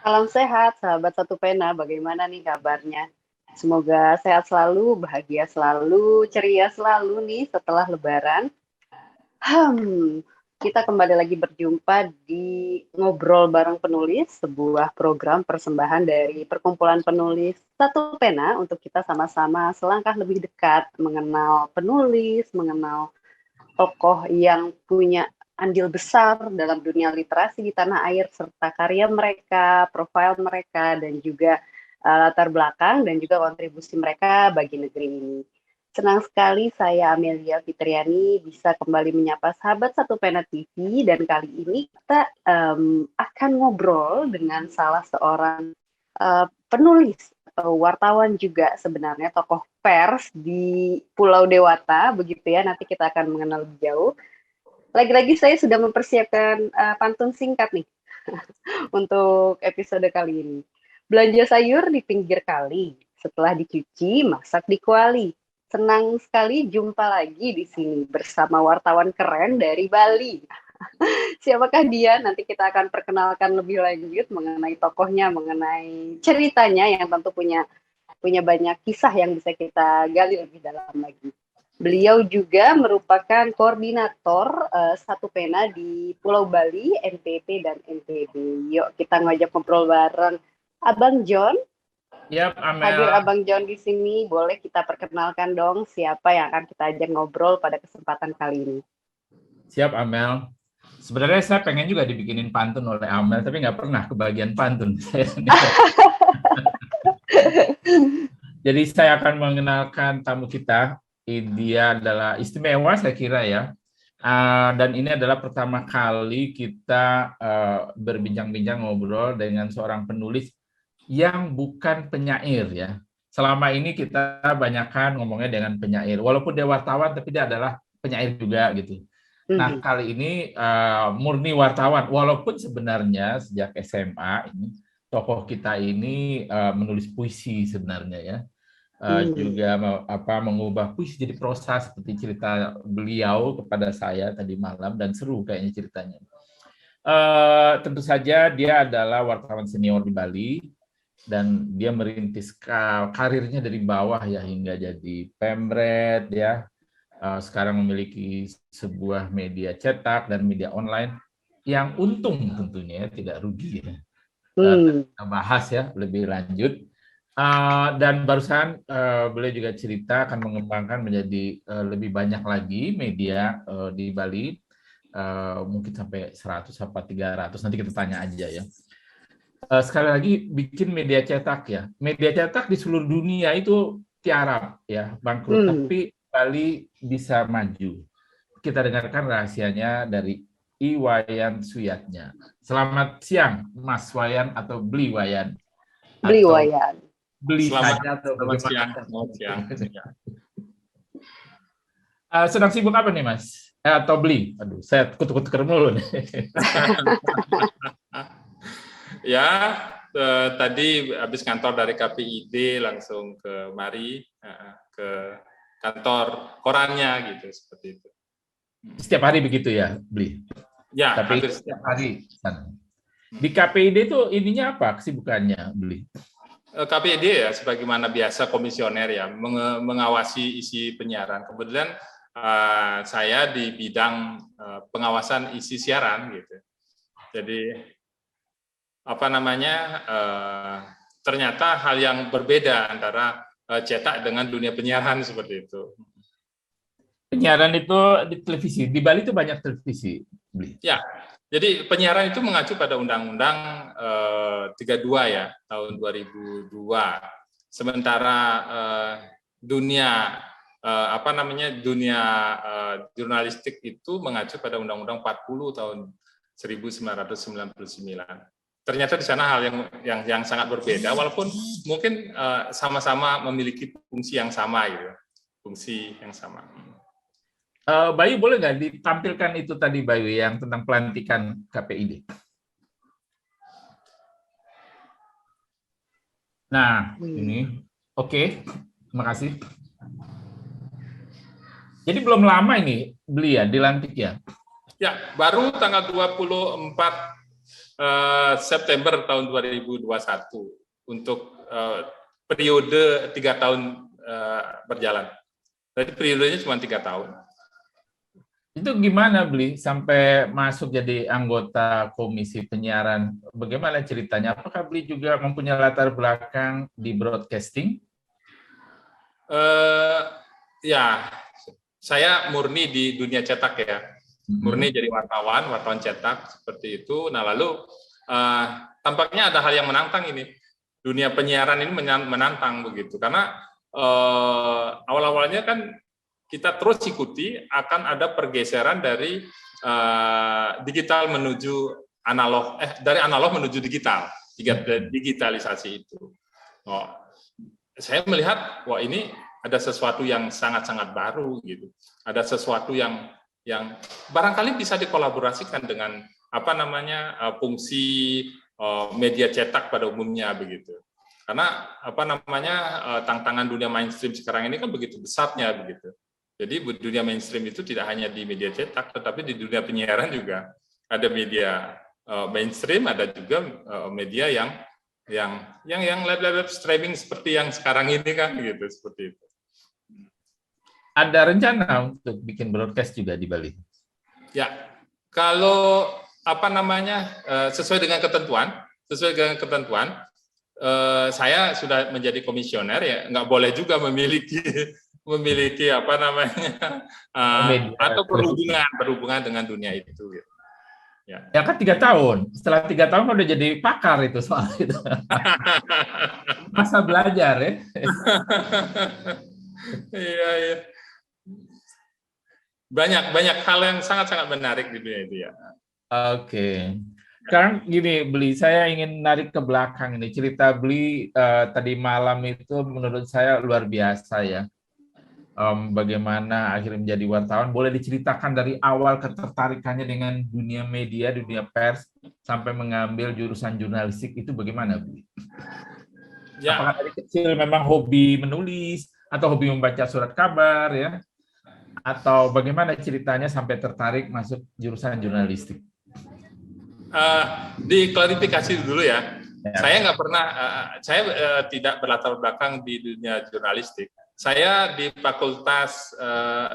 Salam sehat, sahabat Satu Pena. Bagaimana nih kabarnya? Semoga sehat selalu, bahagia selalu, ceria selalu nih setelah Lebaran. Kita kembali lagi berjumpa di Ngobrol Bareng Penulis, sebuah program persembahan dari Perkumpulan Penulis Satu Pena untuk kita sama-sama selangkah lebih dekat mengenal penulis, mengenal tokoh yang punya andil besar dalam dunia literasi di tanah air serta karya mereka, profil mereka, dan juga latar belakang dan juga kontribusi mereka bagi negeri ini. Senang sekali saya Amelia Fitriani bisa kembali menyapa sahabat Satu Pena TV dan kali ini kita akan ngobrol dengan salah seorang penulis atau wartawan juga sebenarnya tokoh pers di Pulau Dewata begitu ya. Nanti kita akan mengenal lebih jauh. Lagi-lagi saya sudah mempersiapkan pantun singkat nih untuk episode kali ini. Belanja sayur di pinggir kali, setelah dicuci masak di kuali. Senang sekali jumpa lagi di sini bersama wartawan keren dari Bali. Siapakah dia? Nanti kita akan perkenalkan lebih lanjut mengenai tokohnya, mengenai ceritanya yang tentu punya banyak kisah yang bisa kita gali lebih dalam lagi. Beliau juga merupakan koordinator Satu Pena di Pulau Bali, NTT dan NTB. Yuk kita ngajak ngobrol bareng Abang John. Yap, Amel. Hadir Abang John di sini, boleh kita perkenalkan dong siapa yang akan kita ajak ngobrol pada kesempatan kali ini. Siap, Amel. Sebenarnya saya pengen juga dibikinin pantun oleh Amel, tapi nggak pernah kebagian pantun. Jadi saya akan mengenalkan tamu kita. Dia adalah istimewa saya kira ya. Dan ini adalah pertama kali kita berbincang-bincang ngobrol dengan seorang penulis yang bukan penyair ya. Selama ini kita banyakkan ngomongnya dengan penyair. Walaupun dia wartawan, tapi dia adalah penyair juga gitu. Nah, kali ini murni wartawan. Walaupun sebenarnya sejak SMA ini tokoh kita ini menulis puisi sebenarnya ya. Juga mengubah puisi jadi prosa seperti cerita beliau kepada saya tadi malam dan seru kayaknya ceritanya. Tentu saja dia adalah wartawan senior di Bali dan dia merintis karirnya dari bawah ya hingga jadi pemret ya. Sekarang memiliki sebuah media cetak dan media online yang untung tentunya tidak rugi ya. Kita bahas ya lebih lanjut. Dan barusan beliau juga cerita akan mengembangkan menjadi lebih banyak lagi media di Bali, mungkin sampai 100 sampai 300, nanti kita tanya aja ya. Sekali lagi bikin media cetak ya. Media cetak di seluruh dunia itu tiarap ya, bangkrut, tapi Bali bisa maju. Kita dengarkan rahasianya dari Iwayan Suyatnya. Selamat siang, Mas Wayan atau Bli Wayan. Bli Wayan. Beli saja atau bagaimana? Sedang sibuk apa nih, Mas? Atau beli? Aduh, saya kutuk-kutuk mulu nih. Ya, tadi habis kantor dari KPID langsung ke Mari, ke kantor korannya gitu, seperti itu. Setiap hari begitu ya, beli? Ya, tapi setiap hari. Di KPID itu ininya apa kesibukannya, beli? KPID ya, sebagaimana biasa komisioner ya, mengawasi isi penyiaran. Kebetulan saya di bidang pengawasan isi siaran gitu. Jadi ternyata hal yang berbeda antara cetak dengan dunia penyiaran seperti itu. Penyiaran itu di televisi, di Bali itu banyak televisi, beli. Ya, jadi penyiaran itu mengacu pada Undang-Undang 32 ya tahun 2002. Sementara dunia dunia jurnalistik itu mengacu pada Undang-Undang 40 tahun 1999. Ternyata di sana hal yang sangat berbeda, walaupun mungkin sama-sama memiliki fungsi yang sama gitu, fungsi yang sama. Bayu, boleh nggak ditampilkan itu tadi, Bayu, yang tentang pelantikan KPID? Nah, ini. Oke, terima kasih. Jadi belum lama ini beli ya, dilantik ya? Ya, baru tanggal 24 September tahun 2021 untuk periode 3 tahun berjalan. Jadi periodenya cuma 3 tahun. Itu gimana Bli sampai masuk jadi anggota komisi penyiaran? Bagaimana ceritanya? Apakah Bli juga mempunyai latar belakang di broadcasting? Ya, saya murni di dunia cetak ya. Murni jadi wartawan cetak seperti itu. Nah lalu tampaknya ada hal yang menantang ini. Dunia penyiaran ini menantang begitu. Karena awal-awalnya kan kita terus ikuti akan ada pergeseran dari digital menuju analog, dari analog menuju digital, digitalisasi itu. Saya melihat, wah ini ada sesuatu yang sangat-sangat baru gitu. Ada sesuatu yang barangkali bisa dikolaborasikan dengan fungsi media cetak pada umumnya begitu. Karena tantangan dunia mainstream sekarang ini kan begitu besarnya begitu. Jadi dunia mainstream itu tidak hanya di media cetak, tetapi di dunia penyiaran juga ada media mainstream, ada juga media yang live streaming seperti yang sekarang ini kan gitu, seperti itu. Ada rencana untuk bikin broadcast juga di Bali? Ya, kalau sesuai dengan ketentuan, saya sudah menjadi komisioner ya, nggak boleh juga memiliki atau berhubungan dengan dunia itu. Gitu. Ya kan 3 tahun. Setelah 3 tahun udah jadi pakar itu soal itu. Masa belajar ya. Iya. Banyak hal yang sangat-sangat menarik di dunia itu ya. Oke. Sekarang gini, Bli, saya ingin narik ke belakang ini. Cerita Bli tadi malam itu menurut saya luar biasa ya. Bagaimana akhirnya menjadi wartawan. Boleh diceritakan dari awal ketertarikannya dengan dunia media, dunia pers, sampai mengambil jurusan jurnalistik itu bagaimana, Bli? Ya. Apakah dari kecil memang hobi menulis, atau hobi membaca surat kabar, ya? Atau bagaimana ceritanya sampai tertarik masuk jurusan jurnalistik? Diklarifikasi dulu ya. Saya nggak pernah, saya tidak berlatar belakang di dunia jurnalistik. Saya di Fakultas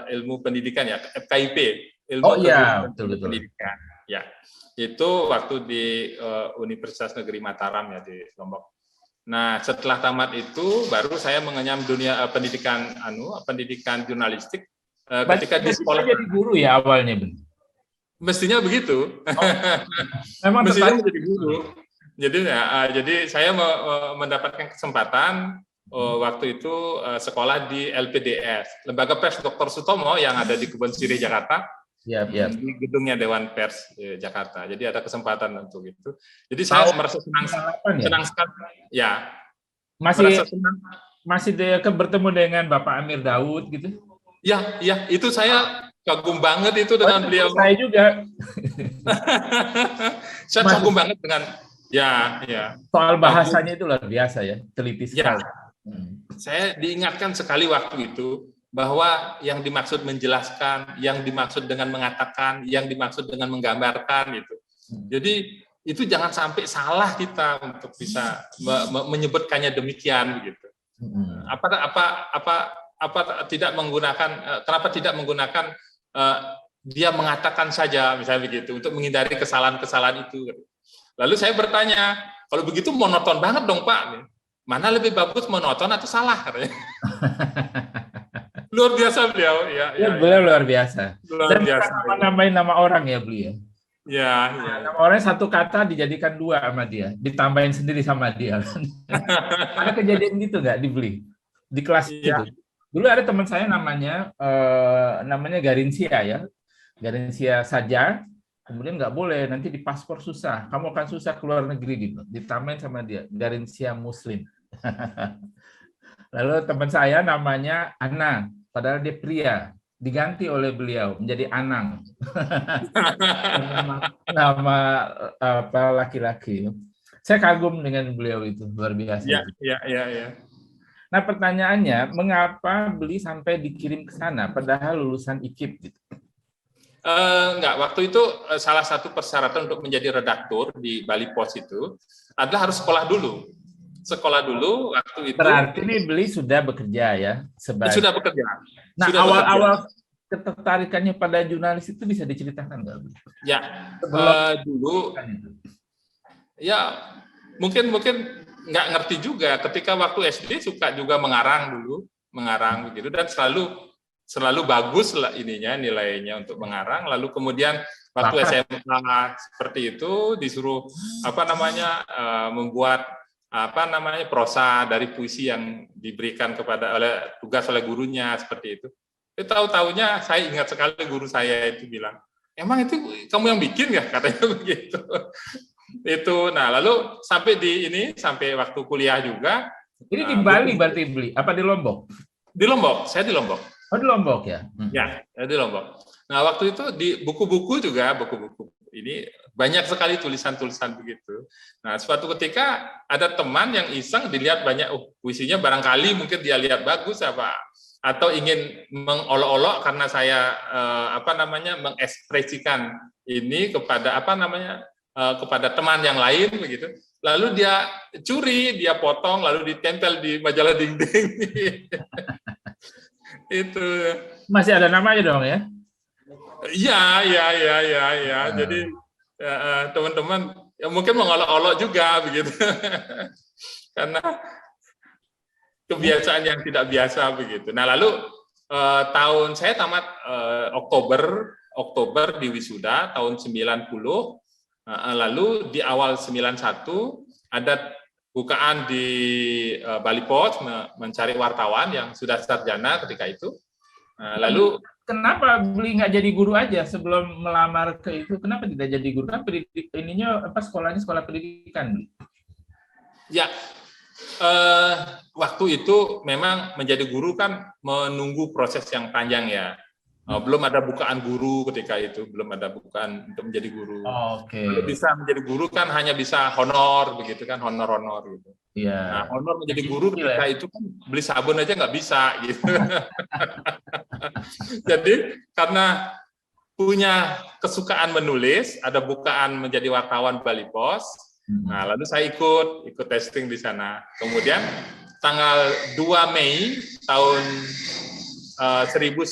Ilmu Pendidikan ya, FKIP, betul. Pendidikan. Ya, itu waktu di Universitas Negeri Mataram ya di Lombok. Nah, setelah tamat itu baru saya mengenyam dunia pendidikan jurnalistik ketika di sekolah. Jadi guru ya awalnya, Ben? Mestinya begitu. Memang mestinya menjadi guru. Jadi saya mendapatkan kesempatan waktu itu sekolah di LPDS, Lembaga Pers Dr. Sutomo yang ada di Kebon Sirih, Jakarta. Di gedungnya Dewan Pers Jakarta. Jadi ada kesempatan untuk itu. Jadi saya merasa senang sekali. Ya. Masih bertemu dengan Bapak Amir Daud gitu? Ya, itu saya kagum banget itu dengan beliau. Saya juga. Saya kagum banget dengan soal bahasanya itu luar biasa ya, teliti sekali. Saya diingatkan sekali waktu itu bahwa yang dimaksud menjelaskan, yang dimaksud dengan mengatakan, yang dimaksud dengan menggambarkan itu. Jadi itu jangan sampai salah kita untuk bisa menyebutkannya demikian begitu. Kenapa tidak menggunakan dia mengatakan saja misalnya begitu untuk menghindari kesalahan-kesalahan itu. Lalu saya bertanya, kalau begitu monoton banget dong Pak. Mana lebih bagus monoton atau salah? Luar biasa beliau. Beliau luar biasa. Dan nambahin nama orang ya beliau. Nama orang satu kata dijadikan 2 sama dia, ditambahin sendiri sama dia. Ada kejadian gitu nggak di kelas itu? Dulu ada teman saya namanya Garinsia ya, Garinsia saja. Kemudian nggak boleh, nanti di paspor susah. Kamu akan susah keluar negeri gitu. Ditambahin sama dia, Garinsia Muslim. Lalu teman saya namanya Ana, padahal dia pria. Diganti oleh beliau menjadi Anang. nama laki-laki. Saya kagum dengan beliau itu, luar biasa. Iya. Nah pertanyaannya, mengapa Bli sampai dikirim ke sana, padahal lulusan IKIP gitu? Enggak, waktu itu salah satu persyaratan untuk menjadi redaktur di Bali Post itu adalah harus sekolah dulu. Sekolah dulu waktu itu. Berarti ini Beli sudah bekerja ya sebagai. Sudah bekerja. Nah, sudah awal-awal ketertarikannya pada jurnalis itu bisa diceritakan nggak? Ya, dulu ya mungkin nggak ngerti juga. Ketika waktu SD suka juga mengarang begitu, dan selalu bagus lah ininya, nilainya untuk mengarang. Lalu kemudian waktu SMA seperti itu disuruh membuat prosa dari puisi yang diberikan oleh gurunya seperti itu. Tahu-taunya saya ingat sekali guru saya itu bilang, emang itu kamu yang bikin ya, katanya begitu. Itu. Nah, lalu sampai waktu kuliah juga. Ini di Bali berarti Beli apa di Lombok? Di Lombok, saya di Lombok. Oh, di Lombok ya. Ya, di Lombok. Nah, waktu itu di buku-buku ini banyak sekali tulisan-tulisan begitu. Nah, suatu ketika ada teman yang iseng dilihat banyak puisinya, barangkali mungkin dia lihat bagus atau ingin mengolok-olok karena saya mengekspresikan ini kepada kepada teman yang lain begitu. Lalu dia curi, dia potong, lalu ditempel di majalah dinding. Itu. Masih ada namanya dong ya? Iya. Jadi teman-teman ya mungkin mengolok-olok juga begitu. Karena kebiasaan yang tidak biasa begitu. Nah, lalu saya tamat Oktober di wisuda tahun 90. Lalu di awal 91 ada bukaan di Bali Post mencari wartawan yang sudah sarjana ketika itu. Lalu kenapa Beli nggak jadi guru aja sebelum melamar ke itu? Kenapa tidak jadi guru? Kan sekolahnya sekolah pendidikan, Beli. Ya, waktu itu memang menjadi guru kan menunggu proses yang panjang ya. Belum ada bukaan guru ketika itu, belum ada bukaan untuk menjadi guru. Kalau bisa menjadi guru kan hanya bisa honor begitu kan, honor gitu. Iya. Nah, honor menjadi guru ketika itu kan beli sabun aja nggak bisa gitu. Jadi karena punya kesukaan menulis, ada bukaan menjadi wartawan Bali Post. Nah, lalu saya ikut testing di sana. Kemudian tanggal 2 Mei tahun 1991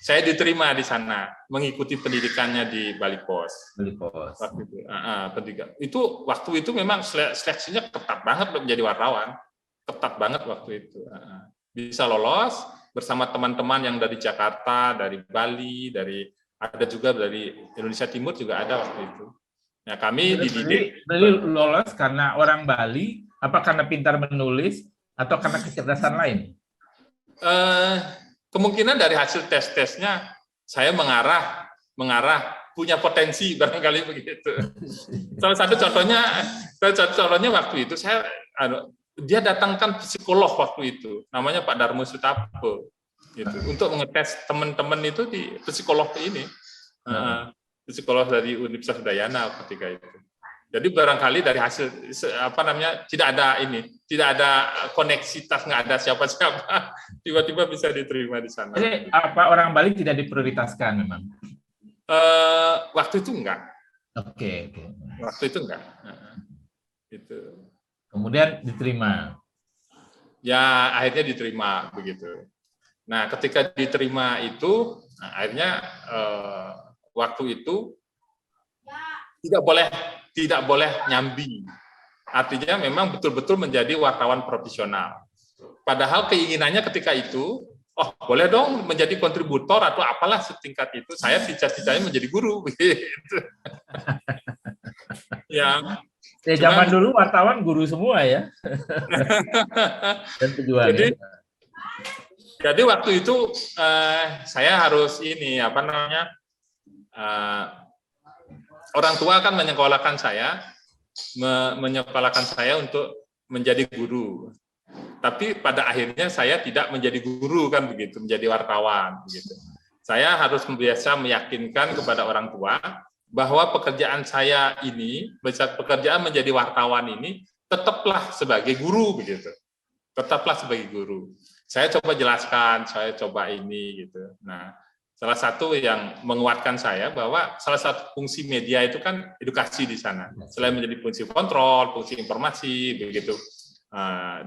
saya diterima di sana mengikuti pendidikannya di Bali Post. Waktu itu, pendidikan. Waktu itu memang seleksinya ketat banget untuk menjadi wartawan, ketat banget waktu itu. Bisa lolos bersama teman-teman yang dari Jakarta, dari Bali, ada juga dari Indonesia Timur juga ada waktu itu. Nah, kami dididik. Beli lolos karena orang Bali, apa karena pintar menulis atau karena kecerdasan lain? Kemungkinan dari hasil tes-tesnya saya mengarah punya potensi barangkali begitu. Salah satu contohnya waktu itu dia datangkan psikolog waktu itu namanya Pak Darmo Sutapo gitu untuk mengetes teman-teman itu di psikolog ini psikolog dari Universitas Udayana ketika itu. Jadi barangkali dari hasil tidak ada koneksitas, nggak ada siapa-siapa, tiba-tiba bisa diterima di sana. Jadi orang Bali tidak diprioritaskan memang? Waktu itu enggak. Oke. Waktu itu enggak. Itu. Kemudian diterima. Ya akhirnya diterima begitu. Nah ketika diterima itu, akhirnya waktu itu tidak boleh nyambi. Artinya memang betul-betul menjadi wartawan profesional. Padahal keinginannya ketika itu, boleh dong menjadi kontributor atau apalah setingkat itu. Saya cita-citanya menjadi guru. Gitu. Ya. Zaman dulu wartawan guru semua ya. Dan tujuannya. Jadi waktu itu saya harus orang tua kan menyekolahkan saya untuk menjadi guru. Tapi pada akhirnya saya tidak menjadi guru kan begitu, menjadi wartawan begitu. Saya harus biasa meyakinkan kepada orang tua bahwa pekerjaan saya ini, pekerjaan menjadi wartawan ini tetaplah sebagai guru begitu. Tetaplah sebagai guru. Saya coba jelaskan, saya coba ini gitu. Nah, salah satu yang menguatkan saya bahwa salah satu fungsi media itu kan edukasi di sana. Selain menjadi fungsi kontrol, fungsi informasi, begitu,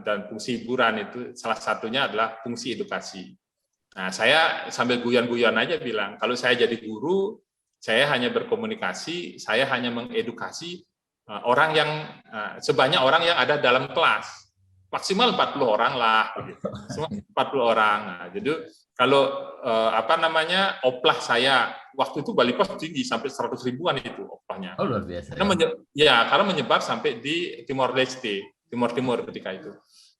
dan fungsi hiburan itu salah satunya adalah fungsi edukasi. Nah, saya sambil guyon-guyon aja bilang, kalau saya jadi guru, saya hanya berkomunikasi, saya hanya mengedukasi orang yang sebanyak orang yang ada dalam kelas. Maksimal 40 orang lah, begitu. Semua 40 orang. Nah, jadi kalau oplah saya waktu itu Bali Pos tinggi sampai 100 ribuan itu oplahnya. Oh, luar biasa. Karena menyebar sampai di Timor Leste, Timur ketika itu.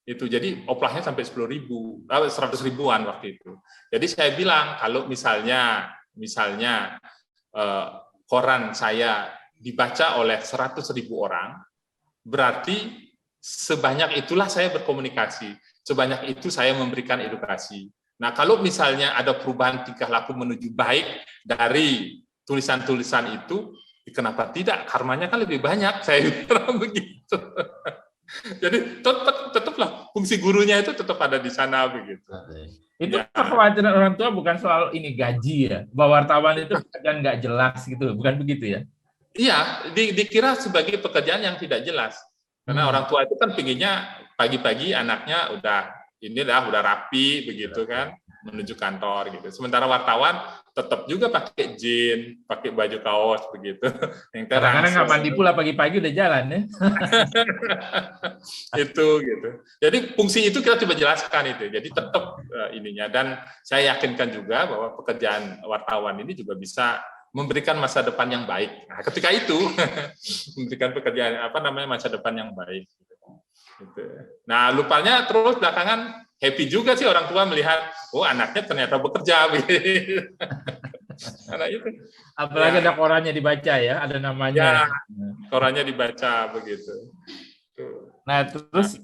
Jadi oplahnya sampai 100 ribuan waktu itu. Jadi saya bilang kalau misalnya koran saya dibaca oleh 100 ribu orang, berarti sebanyak itulah saya berkomunikasi, sebanyak itu saya memberikan edukasi. Nah, kalau misalnya ada perubahan tingkah laku menuju baik dari tulisan-tulisan itu, kenapa tidak? Karmanya kan lebih banyak, saya bilang begitu. Jadi tetaplah fungsi gurunya itu tetap ada di sana begitu. Itu kekhawatiran orang tua bukan soal ini gaji ya, bahwa wartawan itu pekerjaan nggak jelas gitu, bukan begitu ya? Iya, dikira sebagai pekerjaan yang tidak jelas. Karena orang tua itu kan pinginnya pagi-pagi anaknya udah rapi begitu kan, menuju kantor gitu. Sementara wartawan tetap juga pakai jeans, pakai baju kaos begitu. Kadang-kadang nggak mandi pula pagi-pagi udah jalan ya. Itu gitu. Jadi fungsi itu kita coba jelaskan itu. Jadi tetap ininya, dan saya yakinkan juga bahwa pekerjaan wartawan ini juga bisa memberikan masa depan yang baik. Nah, ketika itu memberikan pekerjaan masa depan yang baik. Gitu. Nah, lupanya terus belakangan happy juga sih orang tua melihat, oh anaknya ternyata bekerja. Karena itu. Apalagi ada korannya dibaca ya, ada namanya. Ya, korannya dibaca begitu. Nah, terus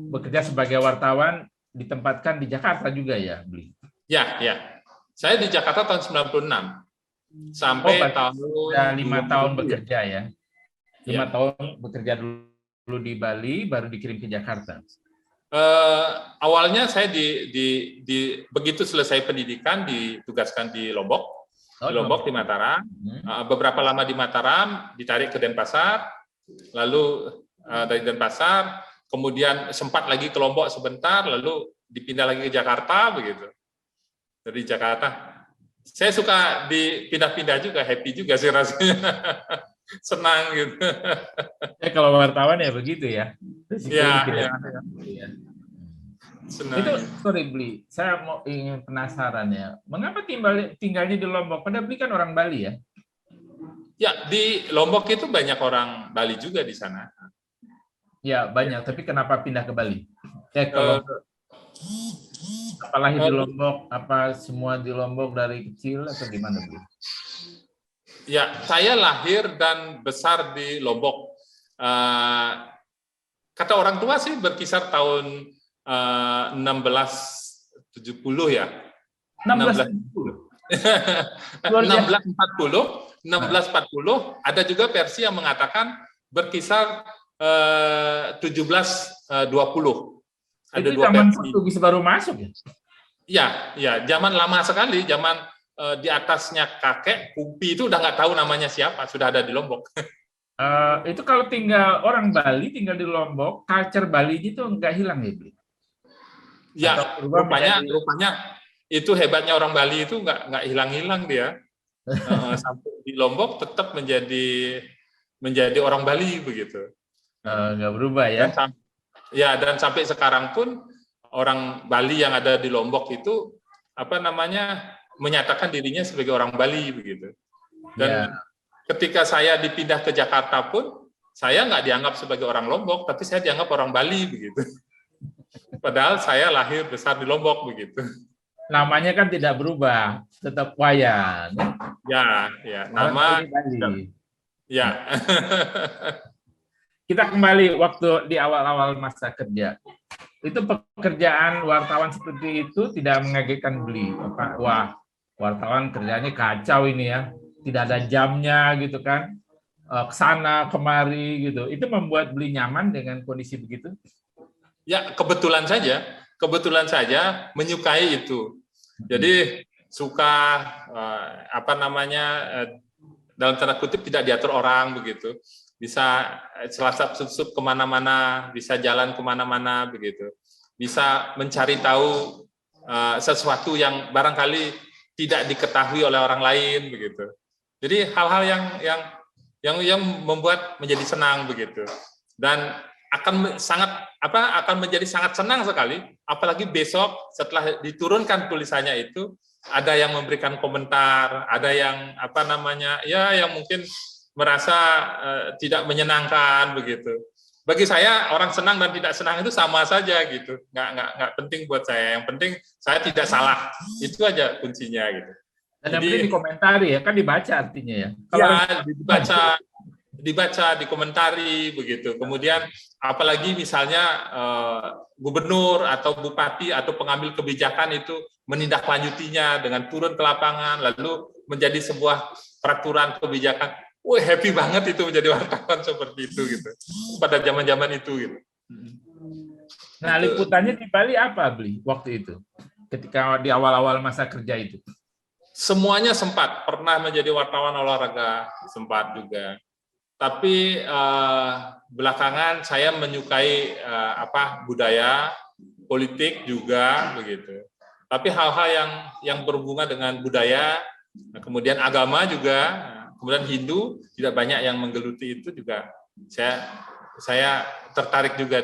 bekerja sebagai wartawan ditempatkan di Jakarta juga ya, Bli? Ya. Saya di Jakarta tahun 96. Sampai tahun 5 tahun bekerja ya. 5 tahun bekerja dulu di Bali, baru dikirim ke Jakarta. Awalnya saya begitu selesai pendidikan ditugaskan di Lombok, di Mataram. Beberapa lama di Mataram, ditarik ke Denpasar, lalu dari Denpasar, kemudian sempat lagi ke Lombok sebentar, lalu dipindah lagi ke Jakarta begitu. Dari Jakarta. Saya suka dipindah-pindah juga, happy juga sih rasanya. Senang gitu. Kalau wartawan ya begitu ya. Iya. Itu sorry Bli, saya ingin penasaran ya. Mengapa tinggalnya di Lombok? Padahal Bli kan orang Bali ya. Ya, di Lombok itu banyak orang Bali juga di sana. Ya, banyak, tapi kenapa pindah ke Bali? Apalagi di Lombok, apa semua di Lombok dari kecil atau gimana, Bu? Ya, saya lahir dan besar di Lombok. Kata orang tua sih berkisar tahun 1670 ya. 1640. Ada juga versi yang mengatakan berkisar 1720. Ada itu dua zaman versi. Portugis baru masuk ya? Ya, zaman lama sekali, zaman di atasnya kakek, Kumpi itu udah nggak tahu namanya siapa, sudah ada di Lombok. Itu kalau orang Bali tinggal di Lombok, culture Bali itu nggak hilang ya, Bli? Ya, rupanya itu hebatnya orang Bali itu nggak hilang-hilang dia. Sampai di Lombok tetap menjadi orang Bali begitu. Nggak berubah ya? Dan sampai sekarang pun orang Bali yang ada di Lombok itu menyatakan dirinya sebagai orang Bali begitu. Dan ketika saya dipindah ke Jakarta pun saya nggak dianggap sebagai orang Lombok, tapi saya dianggap orang Bali begitu. Padahal saya lahir besar di Lombok begitu. Namanya kan tidak berubah, tetap Wayan. Ya, nama Bali. Ya. Kita kembali waktu di awal-awal masa kerja. Itu pekerjaan wartawan seperti itu tidak mengagetkan Bli. Wah, wartawan kerjanya kacau ini ya. Tidak ada jamnya gitu kan. Kesana kemari gitu. Itu membuat Bli nyaman dengan kondisi begitu? Ya, kebetulan saja menyukai itu. Jadi suka dalam tanda kutip tidak diatur orang begitu, bisa selasup kemana-mana, bisa jalan kemana-mana begitu, bisa mencari tahu sesuatu yang barangkali tidak diketahui oleh orang lain begitu. Jadi hal-hal yang membuat menjadi senang begitu, dan akan menjadi sangat senang sekali, apalagi besok setelah diturunkan tulisannya itu ada yang memberikan komentar, ada yang yang mungkin merasa tidak menyenangkan begitu. Bagi saya orang senang dan tidak senang itu sama saja gitu, nggak penting buat saya. Yang penting saya tidak salah, itu aja kuncinya gitu. Dan yang penting dikomentari ya, kan dibaca artinya ya. Kalau dibaca, dikomentari begitu. Kemudian apalagi misalnya gubernur atau bupati atau pengambil kebijakan itu menindaklanjutinya dengan turun ke lapangan, lalu menjadi sebuah peraturan kebijakan. Wah, happy banget itu menjadi wartawan seperti itu gitu. Pada zaman-zaman itu gitu. Nah, liputannya di Bali apa, Bli, waktu itu? Ketika di awal-awal masa kerja itu? Semuanya sempat. Pernah menjadi wartawan olahraga, sempat juga. Tapi belakangan saya menyukai budaya, politik juga begitu. Tapi hal-hal yang berhubungan dengan budaya, kemudian agama juga, kemudian Hindu, tidak banyak yang menggeluti itu juga. Saya tertarik juga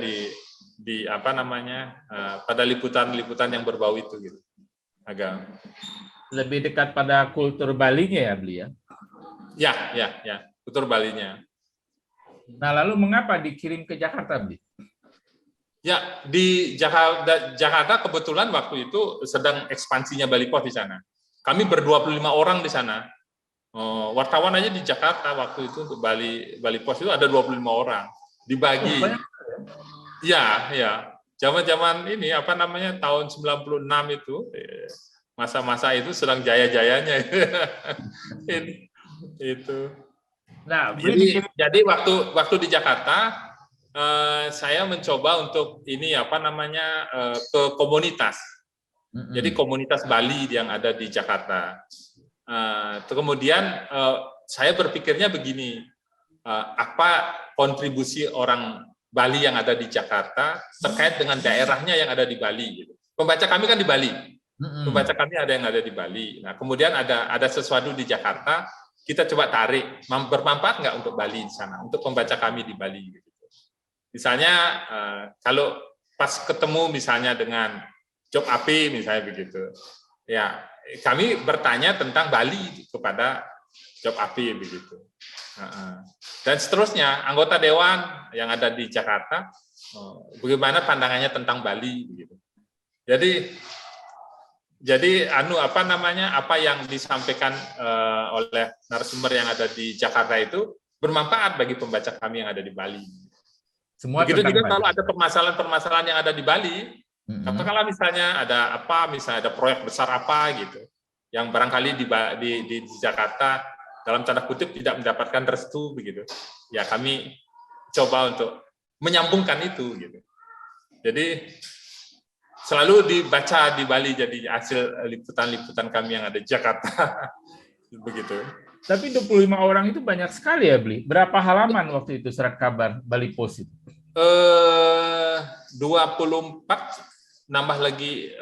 pada liputan-liputan yang berbau itu gitu. Agak lebih dekat pada kultur Balinya ya, Bli ya? Ya, kultur Balinya. Nah, lalu mengapa dikirim ke Jakarta, Bli? Ya, di Jakarta kebetulan waktu itu sedang ekspansinya Bali Post di sana. Kami ber-25 orang di sana. Wartawan aja di Jakarta waktu itu untuk Bali Post itu ada 25 orang. Dibagi. Ya. Zaman-zaman ini tahun 96 itu, masa-masa itu sedang jaya-jayanya. Itu. Nah, jadi waktu di Jakarta saya mencoba untuk ke komunitas. Jadi komunitas Bali yang ada di Jakarta. Kemudian saya berpikirnya begini, apa kontribusi orang Bali yang ada di Jakarta terkait dengan daerahnya yang ada di Bali. Pembaca kami kan di Bali. Pembaca kami ada yang ada di Bali. Nah, kemudian ada sesuatu di Jakarta, kita coba tarik, bermanfaat nggak untuk Bali di sana, untuk pembaca kami di Bali. Misalnya, kalau pas ketemu misalnya dengan Job AP, misalnya begitu, ya kami bertanya tentang Bali kepada Job AP, begitu. Dan seterusnya, anggota Dewan yang ada di Jakarta, bagaimana pandangannya tentang Bali, begitu. Jadi apa yang disampaikan oleh narasumber yang ada di Jakarta itu bermanfaat bagi pembaca kami yang ada di Bali. Begitu juga kalau ada permasalahan-permasalahan yang ada di Bali, katakanlah misalnya ada proyek besar apa gitu, yang barangkali di Jakarta dalam tanda kutip tidak mendapatkan restu begitu. Ya kami coba untuk menyambungkan itu gitu. Jadi selalu dibaca di Bali jadi hasil liputan-liputan kami yang ada di Jakarta. Begitu. Tapi 25 orang itu banyak sekali ya, Bli. Berapa halaman waktu itu surat kabar Bali Post itu? 24 nambah lagi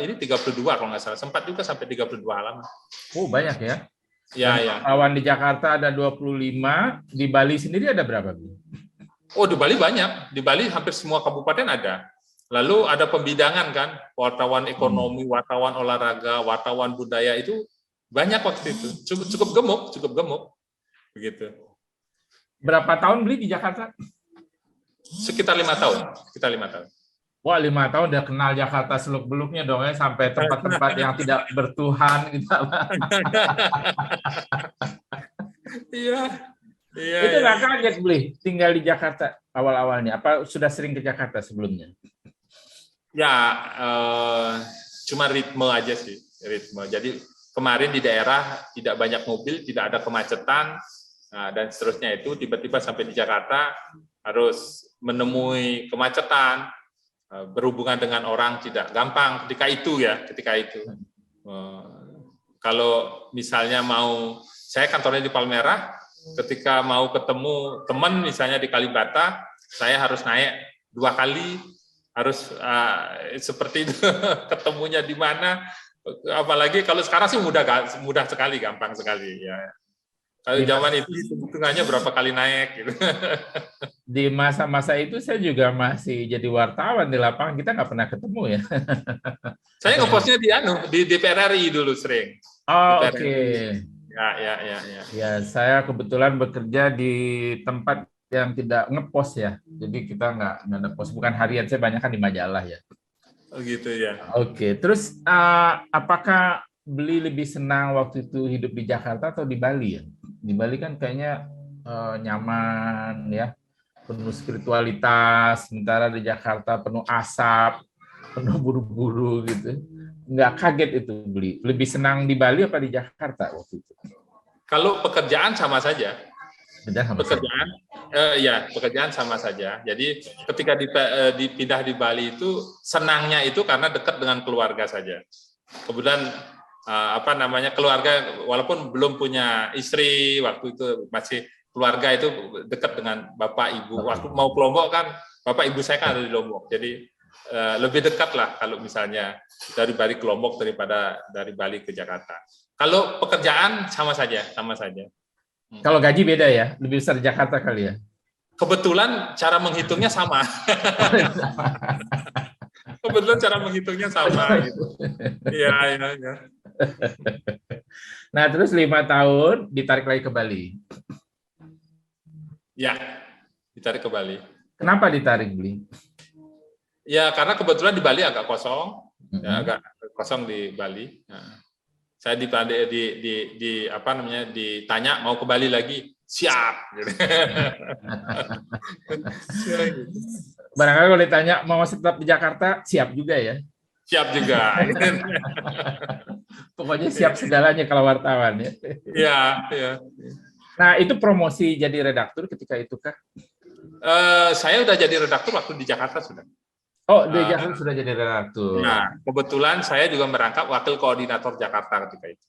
ini 32 kalau nggak salah. Sempat juga sampai 32 halaman. Oh, banyak ya. Ya. Kawan di Jakarta ada 25, di Bali sendiri ada berapa, Bli? Oh, di Bali banyak. Di Bali hampir semua kabupaten ada. Lalu ada pembidangan kan, wartawan ekonomi, wartawan olahraga, wartawan budaya itu banyak waktu itu. Cukup gemuk. Begitu. Berapa tahun Bli di Jakarta? Sekitar 5 tahun. Wah, 5 tahun udah kenal Jakarta seluk-beluknya dong ya, sampai tempat-tempat yang tidak bertuhan gitu. Iya. Itu nggak kaget, Bli, tinggal di Jakarta awal-awalnya? Apa sudah sering ke Jakarta sebelumnya? Ya, cuma ritme aja sih, ritme. Jadi kemarin di daerah tidak banyak mobil, tidak ada kemacetan, dan seterusnya itu tiba-tiba sampai di Jakarta harus menemui kemacetan, berhubungan dengan orang tidak gampang ketika itu. kalau misalnya saya kantornya di Palmerah, ketika mau ketemu teman misalnya di Kalibata, saya harus naik 2 kali, harus seperti itu ketemunya di mana. Apalagi kalau sekarang sih mudah sekali, gampang sekali ya. Kalau zaman itu hitungannya berapa kali naik gitu. Di masa-masa itu saya juga masih jadi wartawan di lapangan, kita nggak pernah ketemu ya. Saya ngepostnya di DPR RI dulu sering. Oh, DPR oke. RI. Ya. Ya, saya kebetulan bekerja di tempat yang tidak ngepost ya. Jadi kita nggak ada post, bukan harian, saya banyak kan di majalah ya. Oh gitu ya. Oke, terus apakah Beli lebih senang waktu itu hidup di Jakarta atau di Bali ya? Di Bali kan kayaknya nyaman ya, penuh spiritualitas, sementara di Jakarta penuh asap, penuh buru-buru gitu. Nggak kaget itu Beli? Lebih senang di Bali apa di Jakarta waktu itu? Kalau pekerjaan sama saja. Pekerjaan pekerjaan sama saja. Jadi ketika dipindah di Bali itu senangnya itu karena dekat dengan keluarga saja. Kemudian keluarga walaupun belum punya istri waktu itu masih keluarga itu dekat dengan bapak ibu. Waktu mau ke Lombok kan bapak ibu saya kan ada di Lombok. Jadi lebih dekat lah kalau misalnya dari Bali ke Lombok daripada dari Bali ke Jakarta. Kalau pekerjaan sama saja. Kalau gaji beda ya, lebih besar di Jakarta kali ya. Kebetulan cara menghitungnya sama. Kebetulan cara menghitungnya sama. Gitu. Iya. Nah, terus 5 tahun ditarik lagi ke Bali. Ya, ditarik ke Bali. Kenapa ditarik, Beli? Ya, karena kebetulan di Bali agak kosong, agak kosong di Bali. Nah, saya ditanya mau ke Bali lagi, siap. Barangkali kalau ditanya mau tetap di Jakarta, siap juga ya? Siap juga. Pokoknya siap segalanya kalau wartawan ya. Iya. Nah, itu promosi jadi redaktur ketika itu kah? Saya udah jadi redaktur waktu di Jakarta sudah. Oh, di Jakarta sudah jadi redaktur. Nah, kebetulan saya juga merangkap wakil koordinator Jakarta ketika itu.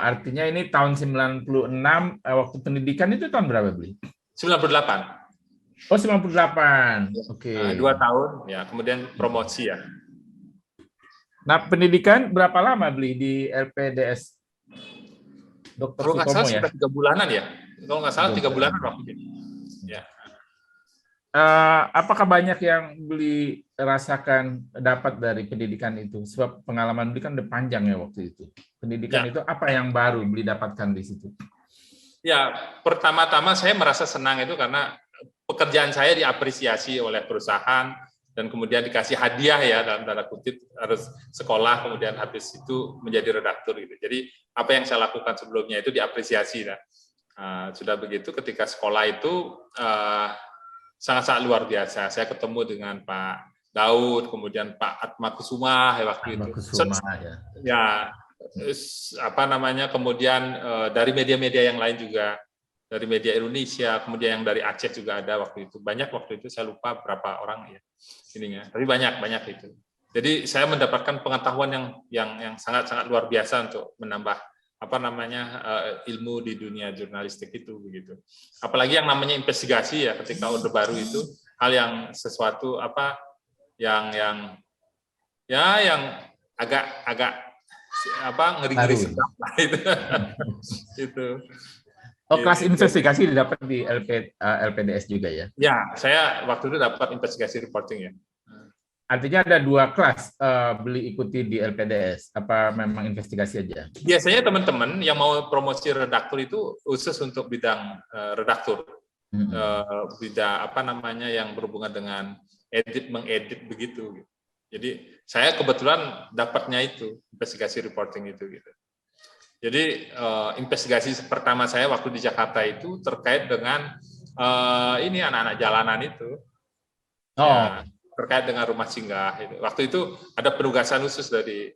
Artinya ini tahun 96, waktu pendidikan itu tahun berapa, Beli? 98. Oh, 98. Oke. 2 tahun, ya. Kemudian promosi ya. Nah, pendidikan berapa lama, Beli, di LPDS? Dokter Kalau nggak Sutomo salah ya? sudah 3 bulanan ya. Kalau nggak salah 3 bulanan waktu itu. Ya. Apakah banyak yang Beli rasakan dapat dari pendidikan itu? Sebab pengalaman Beli kan udah panjang ya waktu itu. Pendidikan itu apa yang baru Beli dapatkan di situ? Ya, pertama-tama saya merasa senang itu karena pekerjaan saya diapresiasi oleh perusahaan dan kemudian dikasih hadiah ya dalam tanda kutip, harus sekolah kemudian habis itu menjadi redaktur gitu. Jadi apa yang saya lakukan sebelumnya itu diapresiasi. Sudah begitu ketika sekolah itu sangat-sangat luar biasa. Saya ketemu dengan Pak Daud, kemudian Pak Atma Kusuma waktu itu. Kemudian dari media-media yang lain juga, dari media Indonesia, kemudian yang dari Aceh juga ada waktu itu. Banyak waktu itu, saya lupa berapa orang ya ininya, tapi banyak itu. Jadi saya mendapatkan pengetahuan yang sangat-sangat luar biasa untuk menambah ilmu di dunia jurnalistik itu begitu. Apalagi yang namanya investigasi ya ketika Orde Baru itu hal yang sesuatu yang agak ngeri-ngeri sedap lah itu. Itu. Oh, kelas investigasi didapat di LPDS juga ya? Ya, saya waktu itu dapat investigasi reporting ya. Artinya ada 2 kelas Beli ikuti di LPDS, apa memang investigasi aja? Biasanya teman-teman yang mau promosi redaktur itu khusus untuk bidang redaktur, bidang yang berhubungan dengan mengedit begitu. Jadi saya kebetulan dapatnya itu investigasi reporting itu gitu. Jadi investigasi pertama saya waktu di Jakarta itu terkait dengan ini anak-anak jalanan itu. Oh. Ya, terkait dengan rumah singgah itu. Waktu itu ada penugasan khusus dari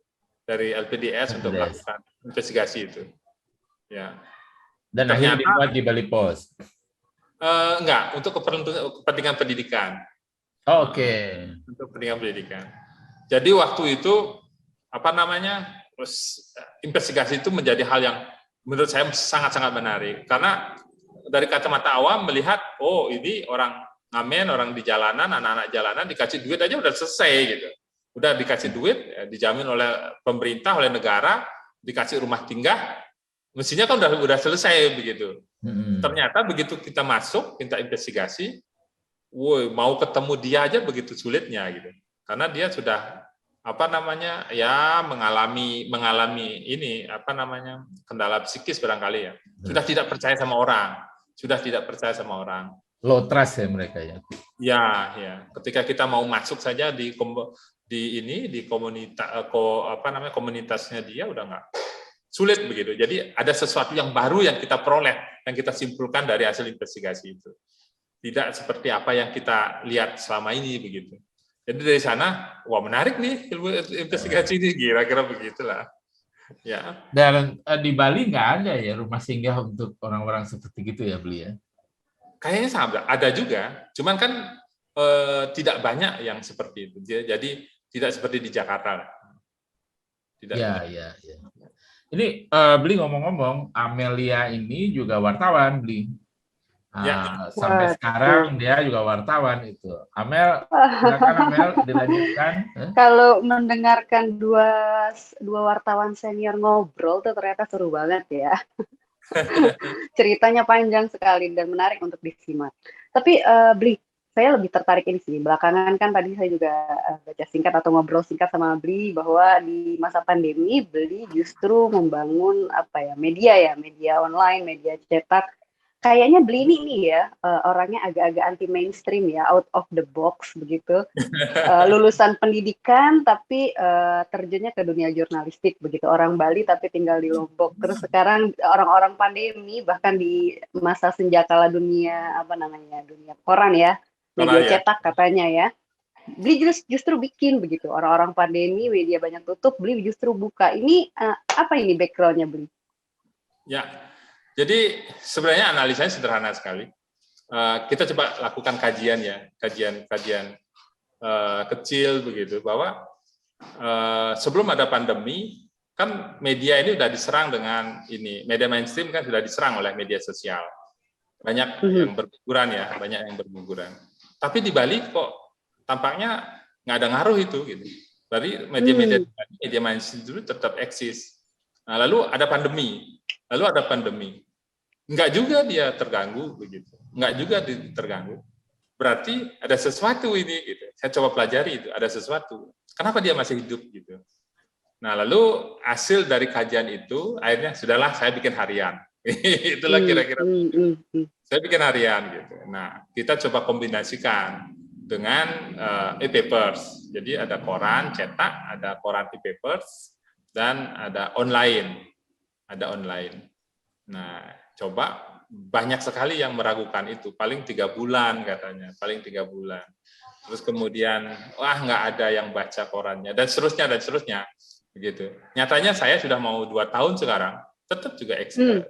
LPDS untuk melakukan investigasi itu. Ya. Dan akhirnya dibuat di Bali Post. Enggak, untuk kepentingan pendidikan. Oh, oke. Untuk kepentingan pendidikan. Jadi waktu itu investigasi itu menjadi hal yang menurut saya sangat-sangat menarik. Karena dari kacamata awam melihat, oh ini orang ngamen, orang di jalanan, anak-anak jalanan dikasih duit aja udah selesai gitu. Udah dikasih duit, dijamin oleh pemerintah, oleh negara, dikasih rumah tinggal, mestinya kan udah selesai begitu. Ternyata begitu kita masuk, kita investigasi, woi, mau ketemu dia aja begitu sulitnya gitu. Karena dia sudah ya mengalami ini kendala psikis barangkali ya. Sudah tidak percaya sama orang. Low trust ya mereka ya. Ya. Ketika kita mau masuk saja di komunitasnya dia udah nggak, sulit begitu. Jadi ada sesuatu yang baru yang kita peroleh, yang kita simpulkan dari hasil investigasi itu. Tidak seperti apa yang kita lihat selama ini begitu. Jadi dari sana, wah menarik nih ilmu investigasi ini, kira-kira begitulah. Ya. Dan di Bali nggak ada ya rumah singgah untuk orang-orang seperti gitu ya, Beli ya? Kayaknya sama, ada juga. Cuman kan tidak banyak yang seperti itu. Jadi tidak seperti di Jakarta. Ya. Ini Beli ngomong-ngomong, Amelia ini juga wartawan, Beli. Sampai sekarang dia juga wartawan itu. Amel, silakan Amel dilanjutkan. Kalau mendengarkan dua wartawan senior ngobrol tuh ternyata seru banget ya. Ceritanya panjang sekali dan menarik untuk disimak. Tapi Bli, saya lebih tertarik ini sih. Belakangan kan tadi saya juga baca singkat atau ngobrol singkat sama Bli bahwa di masa pandemi Bli justru membangun media online, media cetak. Kayaknya Bli ini ya orangnya agak-agak anti mainstream ya, out of the box begitu. Lulusan pendidikan tapi terjunnya ke dunia jurnalistik begitu. Orang Bali tapi tinggal di Lombok. Terus sekarang orang-orang pandemi bahkan di masa senjakala dunia dunia koran ya, media cetak katanya ya. Bli justru bikin begitu. Orang-orang pandemi media banyak tutup, Bli justru buka. Ini apa ini background-nya Bli? Ya. Jadi sebenarnya analisanya sederhana sekali. Kita coba lakukan kajian kecil begitu bahwa sebelum ada pandemi kan media ini sudah diserang dengan media mainstream kan sudah diserang oleh media sosial. Banyak yang berguguran. Tapi di Bali kok tampaknya nggak ada ngaruh itu gitu. Dari media mainstream dulu tetap eksis. Nah, lalu ada pandemi. Enggak juga dia terganggu begitu. Enggak juga terganggu. Berarti ada sesuatu ini gitu. Saya coba pelajari itu, ada sesuatu. Kenapa dia masih hidup gitu. Nah, lalu hasil dari kajian itu akhirnya sudahlah saya bikin harian. Itulah kira-kira. Saya bikin harian gitu. Nah, kita coba kombinasikan dengan e-papers. Jadi ada koran cetak, ada koran e-papers dan ada online. Nah, coba banyak sekali yang meragukan itu, paling 3 bulan katanya, Terus kemudian, nggak ada yang baca korannya, dan seterusnya, begitu. Nyatanya saya sudah mau 2 tahun sekarang, tetap juga eksis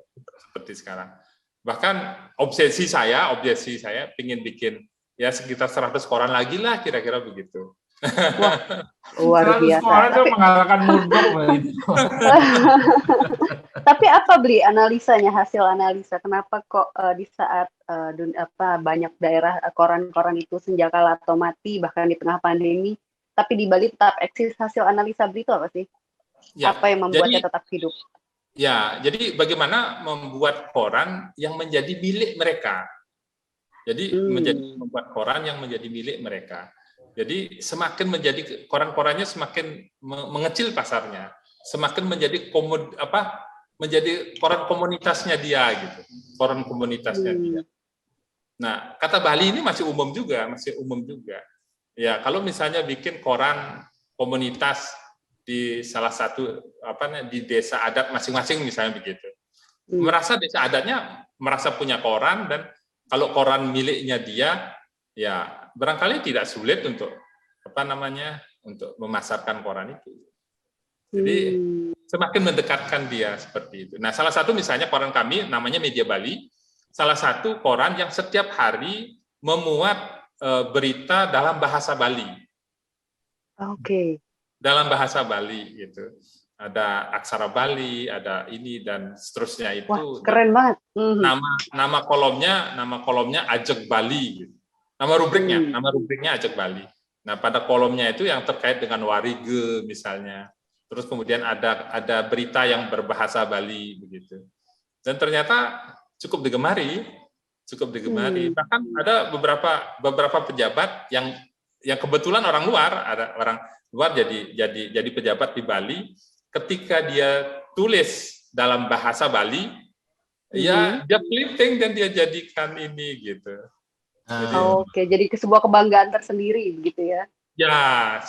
seperti sekarang. Bahkan obsesi saya ingin bikin ya sekitar 100 koran lagi lah, kira-kira begitu. Wah, luar biasa. 100 koran itu mengalahkan Murdoch. Tapi apa Bli analisanya, hasil analisa kenapa kok di saat banyak daerah koran-koran itu senjakala atau mati bahkan di tengah pandemi, tapi di Bali tetap eksis? Hasil analisa Bli itu apa sih? Ya, apa yang membuatnya tetap hidup? Ya, jadi bagaimana membuat koran yang menjadi milik mereka. Jadi membuat koran yang menjadi milik mereka. Jadi semakin menjadi koran-korannya semakin mengecil pasarnya, semakin menjadi menjadi koran komunitasnya dia gitu, koran komunitasnya dia. Nah, kata Bali ini masih umum juga. Ya, kalau misalnya bikin koran komunitas di salah satu di desa adat masing-masing misalnya begitu, merasa desa adatnya merasa punya koran, dan kalau koran miliknya dia, ya barangkali tidak sulit untuk untuk memasarkan koran itu. Jadi semakin mendekatkan dia seperti itu. Nah, salah satu misalnya koran kami namanya Media Bali, salah satu koran yang setiap hari memuat berita dalam bahasa Bali. Oke. Dalam bahasa Bali gitu. ada aksara Bali, ada ini dan seterusnya itu. Wah, keren banget. Nama kolomnya Ajeg Bali gitu. Nama rubriknya Ajeg Bali. Nah, pada kolomnya itu yang terkait dengan warige misalnya. Terus kemudian ada berita yang berbahasa Bali begitu. Dan ternyata cukup digemari. Bahkan ada beberapa pejabat yang kebetulan orang luar jadi pejabat di Bali. Ketika dia tulis dalam bahasa Bali, ya dia flipping dan dia jadikan ini gitu. Oke, jadi sebuah kebanggaan tersendiri begitu ya? Ya,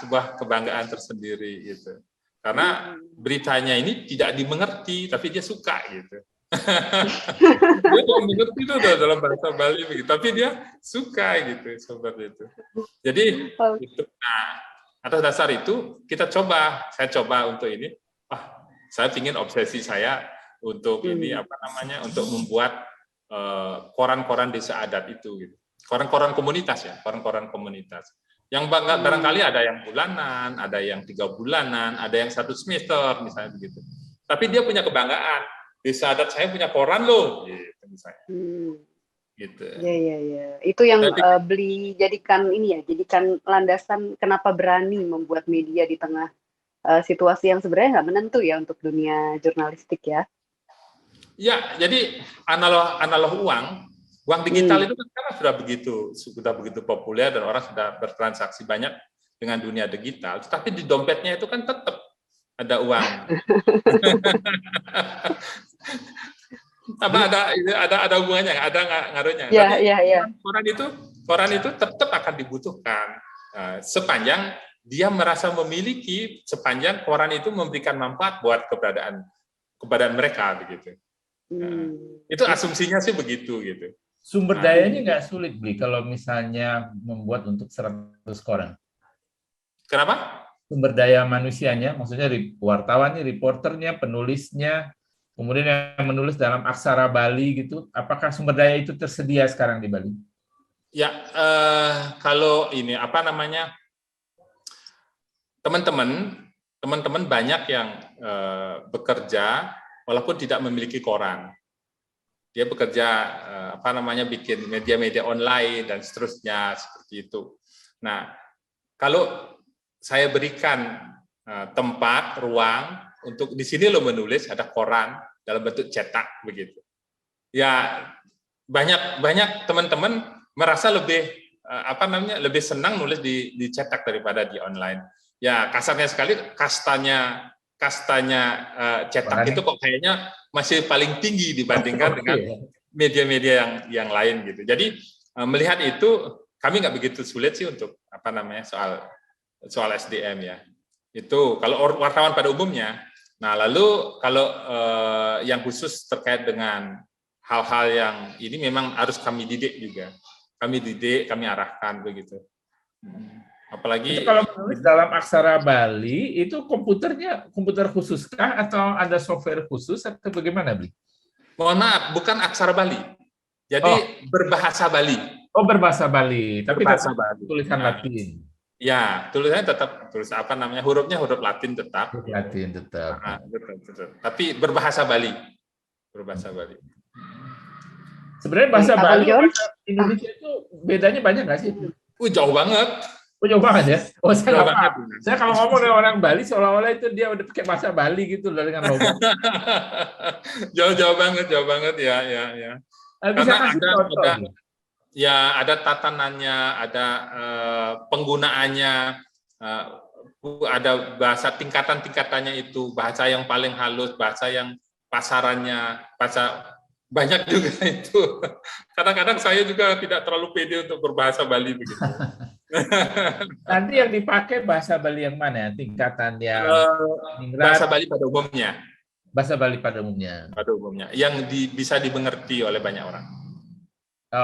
sebuah kebanggaan tersendiri gitu. Karena beritanya ini tidak dimengerti, tapi dia suka gitu. Dia tidak mengerti itu dalam bahasa Bali begitu, tapi dia suka gitu seperti itu. Jadi itu. Nah, atas dasar itu saya coba untuk ini. Saya ingin obsesi saya untuk ini untuk membuat koran-koran desa adat itu gitu. Koran-koran komunitas ya, koran-koran komunitas. Yang barangkali ada yang bulanan, ada yang 3 bulanan, ada yang 1 semester misalnya begitu. Tapi dia punya kebanggaan. Desa adat saya punya koran loh, gitu misalnya. Gitu. Ya. Itu yang beli jadikan landasan kenapa berani membuat media di tengah situasi yang sebenarnya nggak menentu ya untuk dunia jurnalistik ya. Ya, jadi analog uang digital itu kan sekarang sudah begitu populer dan orang sudah bertransaksi banyak dengan dunia digital. Tetapi di dompetnya itu kan tetap ada uang. ada hubungannya, ada ngaruhnya. Ya. Koran itu tetap akan dibutuhkan sepanjang dia merasa memiliki, sepanjang koran itu memberikan manfaat buat keberadaan mereka begitu. Itu asumsinya sih begitu gitu. Sumber dayanya nggak sulit beli kalau misalnya membuat untuk 100 koran. Kenapa? Sumber daya manusianya, maksudnya wartawannya, reporternya, penulisnya, kemudian yang menulis dalam aksara Bali gitu, apakah sumber daya itu tersedia sekarang di Bali? Ya, kalau ini teman-teman banyak yang bekerja walaupun tidak memiliki koran. Dia bekerja bikin media-media online dan seterusnya seperti itu. Nah, kalau saya berikan tempat, ruang untuk di sini lo menulis, ada koran dalam bentuk cetak begitu. Ya, banyak teman-teman merasa lebih senang nulis di cetak daripada di online. Ya, kasarnya sekali kastanya cetak itu kok kayaknya masih paling tinggi dibandingkan dengan media-media yang lain gitu. Jadi melihat itu kami nggak begitu sulit sih untuk soal SDM ya. Itu kalau wartawan pada umumnya. Nah, lalu kalau yang khusus terkait dengan hal-hal yang ini memang harus kami didik juga. Kami arahkan begitu. Apalagi itu kalau menulis dalam aksara Bali itu komputer khususkah atau ada software khusus atau bagaimana, Bli? Mohon maaf, bukan aksara Bali. Jadi berbahasa Bali. Oh, berbahasa Bali, tapi berbahasa Bali. Tulisan Latin. Ya, tulisannya tetap hurufnya huruf Latin tetap. Latin tetap. Betul. Tapi berbahasa Bali. Sebenarnya bahasa Bali bahasa Indonesia itu bedanya banyak nggak sih? Jauh banget. Jauh banget ya. Saya kalau ngomong dengan orang Bali seolah-olah itu dia udah pakai bahasa Bali gitu dengan logo. jauh banget ya. Karena ada tatanannya, ada penggunaannya, ada bahasa tingkatannya itu, bahasa yang paling halus, bahasa yang pasarannya, bahasa banyak juga itu. Kadang-kadang saya juga tidak terlalu pede untuk berbahasa Bali begitu. Nanti yang dipakai bahasa Bali yang mana? Tingkatan yang bahasa Bali pada umumnya. Bahasa Bali pada umumnya. Yang bisa dimengerti oleh banyak orang.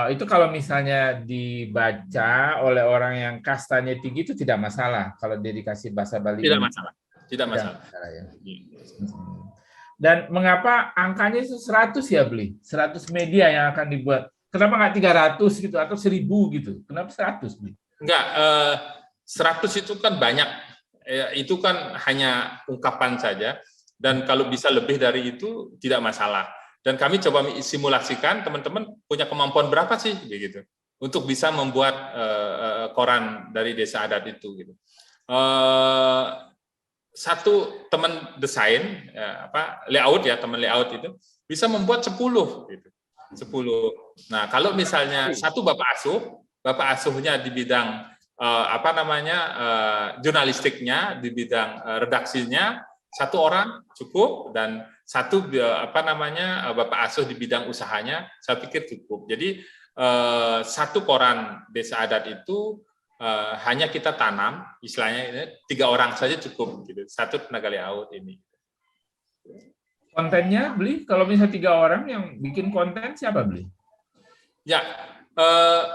Itu kalau misalnya dibaca oleh orang yang kastanya tinggi itu tidak masalah kalau dia dikasih bahasa Bali. Tidak masalah. Ya. Dan mengapa angkanya itu 100 ya, Bli? 100 media yang akan dibuat. Kenapa nggak 300 gitu atau 1000 gitu? Kenapa 100, Bli? Enggak, 100 itu kan banyak. Itu kan hanya ungkapan saja. dan kalau bisa lebih dari itu tidak masalah. Dan kami coba simulasikan teman-teman punya kemampuan berapa sih begitu untuk bisa membuat koran dari desa adat itu gitu. Satu teman desain layout ya, teman layout itu bisa membuat 10 gitu. 10. Nah, kalau misalnya satu bapak asuhnya di bidang jurnalistiknya, di bidang redaksinya, satu orang cukup, dan satu bapak asuh di bidang usahanya, saya pikir cukup. Jadi satu koran desa adat itu hanya kita tanam, istilahnya ini 3 orang saja cukup, gitu. Satu tenaga layout ini. Kontennya beli, kalau misalnya 3 orang yang bikin konten siapa beli? Ya,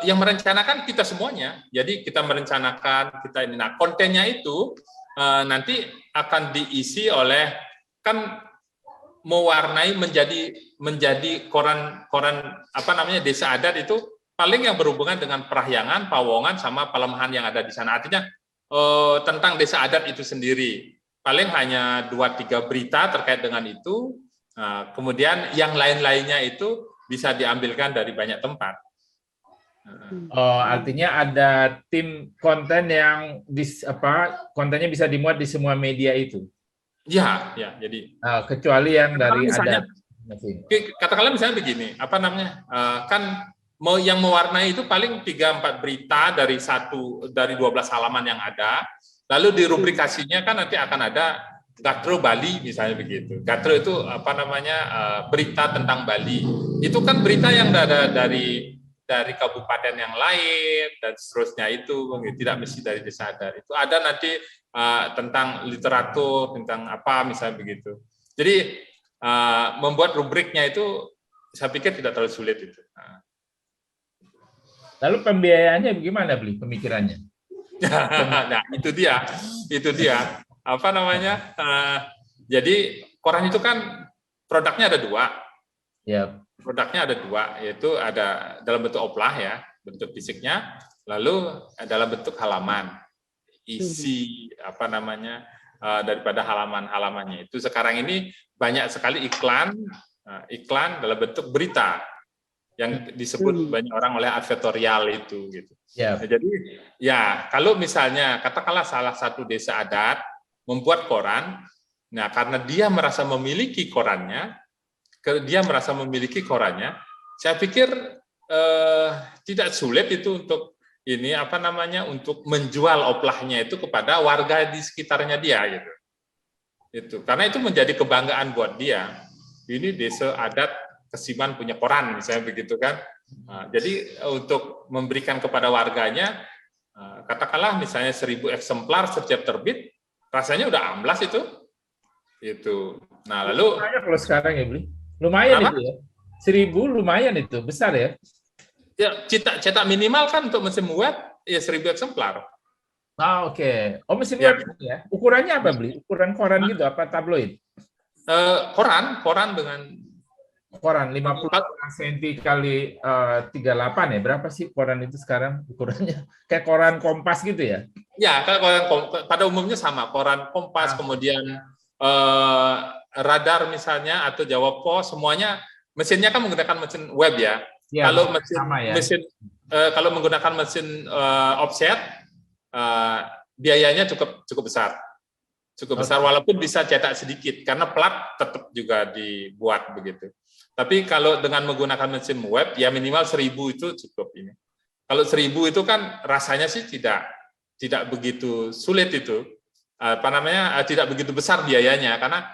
yang merencanakan kita semuanya. Jadi kita merencanakan kita ini. Nah, kontennya itu nanti akan diisi oleh, kan mewarnai menjadi koran desa adat itu paling yang berhubungan dengan perahyangan, pawongan, sama pelemahan yang ada di sana. Artinya tentang desa adat itu sendiri. Paling hanya 2-3 berita terkait dengan itu. Kemudian yang lain-lainnya itu bisa diambilkan dari banyak tempat. Oh, artinya ada tim konten yang kontennya bisa dimuat di semua media itu. Ya, jadi kecuali yang dari misalnya, adat. Katakanlah misalnya begini, kan yang mewarnai itu paling 3-4 berita dari 12 halaman yang ada, lalu di rubrikasinya kan nanti akan ada Gatro Bali misalnya begitu. Gatro itu berita tentang Bali. Itu kan berita yang ada dari kabupaten yang lain dan seterusnya, itu tidak mesti dari desa adat. Itu ada nanti tentang literatur, tentang apa misalnya begitu. Jadi membuat rubriknya itu saya pikir tidak terlalu sulit itu. Lalu pembiayaannya bagaimana beli pemikirannya? Nah, itu dia. Jadi koran itu kan produknya ada 2. Ya. Produknya ada 2, yaitu ada dalam bentuk oplah ya, bentuk fisiknya, lalu dalam bentuk halaman. Isi daripada halaman-halamannya itu sekarang ini banyak sekali iklan dalam bentuk berita yang disebut banyak orang oleh advertorial itu gitu. Yeah. Nah, jadi ya kalau misalnya katakanlah salah satu desa adat membuat koran, nah karena dia merasa memiliki korannya, saya pikir tidak sulit itu untuk untuk menjual oplahnya itu kepada warga di sekitarnya dia gitu. Itu karena itu menjadi kebanggaan buat dia. Ini desa adat Kesiman punya koran misalnya begitu kan. Jadi untuk memberikan kepada warganya, katakanlah misalnya 1000 eksemplar setiap terbit, rasanya udah amblas itu. Itu. Nah lalu kalau sekarang ya beli. Lumayan itu ya. 1000 lumayan itu, besar ya. Ya, cetak minimal kan untuk mesin web ya 1000 eksemplar. Oke. Oh, mesin web ya. Ukurannya apa beli? Ukuran koran gitu apa tabloid? Koran dengan koran 50 cm kali 38 ya. Berapa sih koran itu sekarang ukurannya? Kayak koran Kompas gitu ya? Ya, koran pada umumnya sama, koran Kompas, kemudian Radar misalnya atau Jawa Pos, semuanya mesinnya kan menggunakan mesin web ya. Kalau kalau menggunakan mesin offset, biayanya cukup besar. Besar walaupun bisa cetak sedikit karena plat tetap juga dibuat begitu. Tapi kalau dengan menggunakan mesin web ya minimal 1000 itu cukup ini. Kalau 1000 itu kan rasanya sih tidak begitu sulit itu. Tidak begitu besar biayanya karena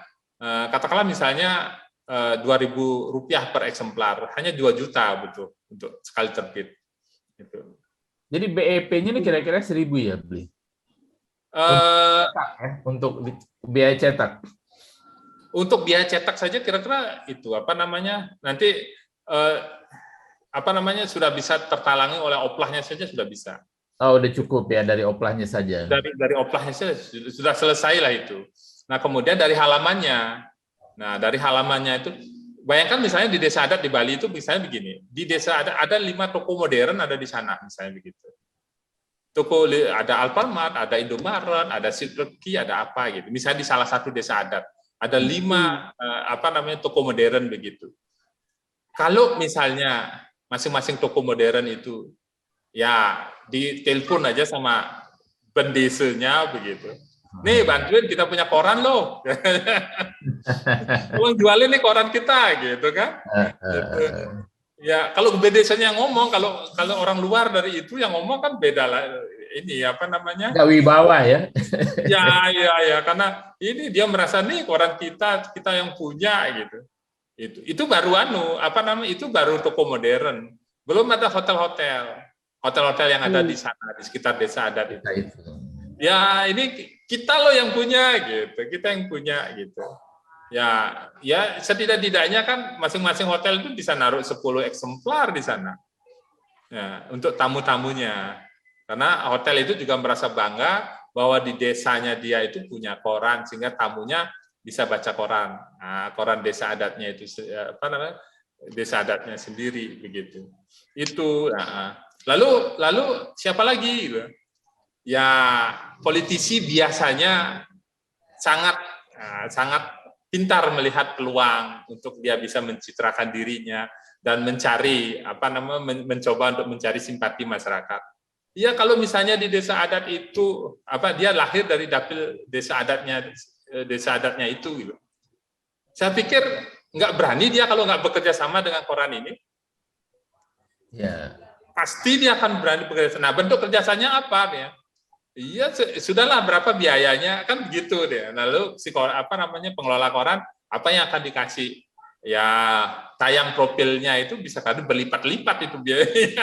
katakanlah misalnya Rp2.000 per eksemplar, hanya 2 juta betul untuk sekali terbit. Gitu. Jadi BEP-nya ini kira-kira 1000 ya beli? Untuk biaya cetak. Untuk biaya cetak saja kira-kira itu nanti sudah bisa tertalangi oleh oplahnya saja sudah bisa. Oh, udah cukup ya dari oplahnya saja. Dari oplahnya saja sudah selesai lah itu. Nah, kemudian dari halamannya. Nah, dari halamannya itu bayangkan misalnya di desa adat di Bali itu misalnya begini. Di desa ada 5 toko modern ada di sana misalnya begitu. Toko ada Alfamart, ada Indomaret, ada Circle K, ada apa gitu. Misalnya di salah satu desa adat. Ada 5 toko modern begitu. Kalau misalnya masing-masing toko modern itu ya ditelepon aja sama pendesanya begitu. Nih bantuin kita punya koran loh. Tolong jualin nih koran kita gitu kan. Gitu. Ya kalau bedesanya ngomong, kalau orang luar dari itu yang ngomong kan beda lah. Ini apa namanya? Nggak wibawa ya. Ya, karena ini dia merasa nih koran kita yang punya gitu. Itu baru itu baru toko modern. Belum ada hotel-hotel yang ada di sana di sekitar desa adat itu. Ya ini kita loh yang punya gitu, kita yang punya gitu. Ya setidak-tidaknya kan masing-masing hotel itu bisa naruh 10 eksemplar di sana. Ya, untuk tamu-tamunya. Karena hotel itu juga merasa bangga bahwa di desanya dia itu punya koran sehingga tamunya bisa baca koran. Nah, koran desa adatnya itu desa adatnya sendiri begitu. Itu lalu siapa lagi gitu? Ya politisi biasanya sangat pintar melihat peluang untuk dia bisa mencitrakan dirinya dan mencoba untuk mencari simpati masyarakat. Ya kalau misalnya di desa adat itu dia lahir dari dapil desa adatnya itu gitu. Saya pikir nggak berani dia kalau nggak bekerja sama dengan koran ini. Ya. Pasti dia akan berani bekerja sama. Nah, bentuk kerjasamanya apa ya? Iya, sudahlah berapa biayanya kan begitu deh. Lalu pengelola koran apa yang akan dikasih? Ya tayang profilnya itu bisa berlipat-lipat itu biayanya.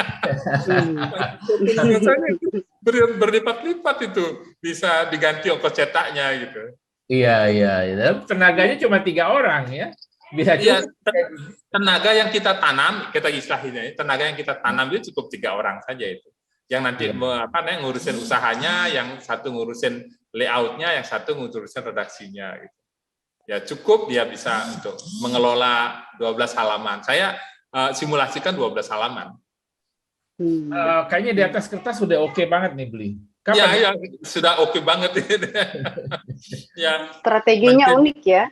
Berlipat-lipat itu bisa diganti ongkos cetaknya gitu. Iya. Tenaganya cuma 3 orang ya. Bisa tenaga yang kita tanam, kita istilahinnya, tenaga yang kita tanam itu cukup 3 orang saja itu. Yang nanti ngurusin usahanya, yang satu ngurusin layoutnya, yang satu ngurusin redaksinya. Gitu. Ya cukup dia bisa untuk mengelola 12 halaman. Saya simulasikan 12 halaman. Kayaknya di atas kertas sudah oke banget nih beli. Ya, sudah oke banget. Ya. Strateginya unik ya.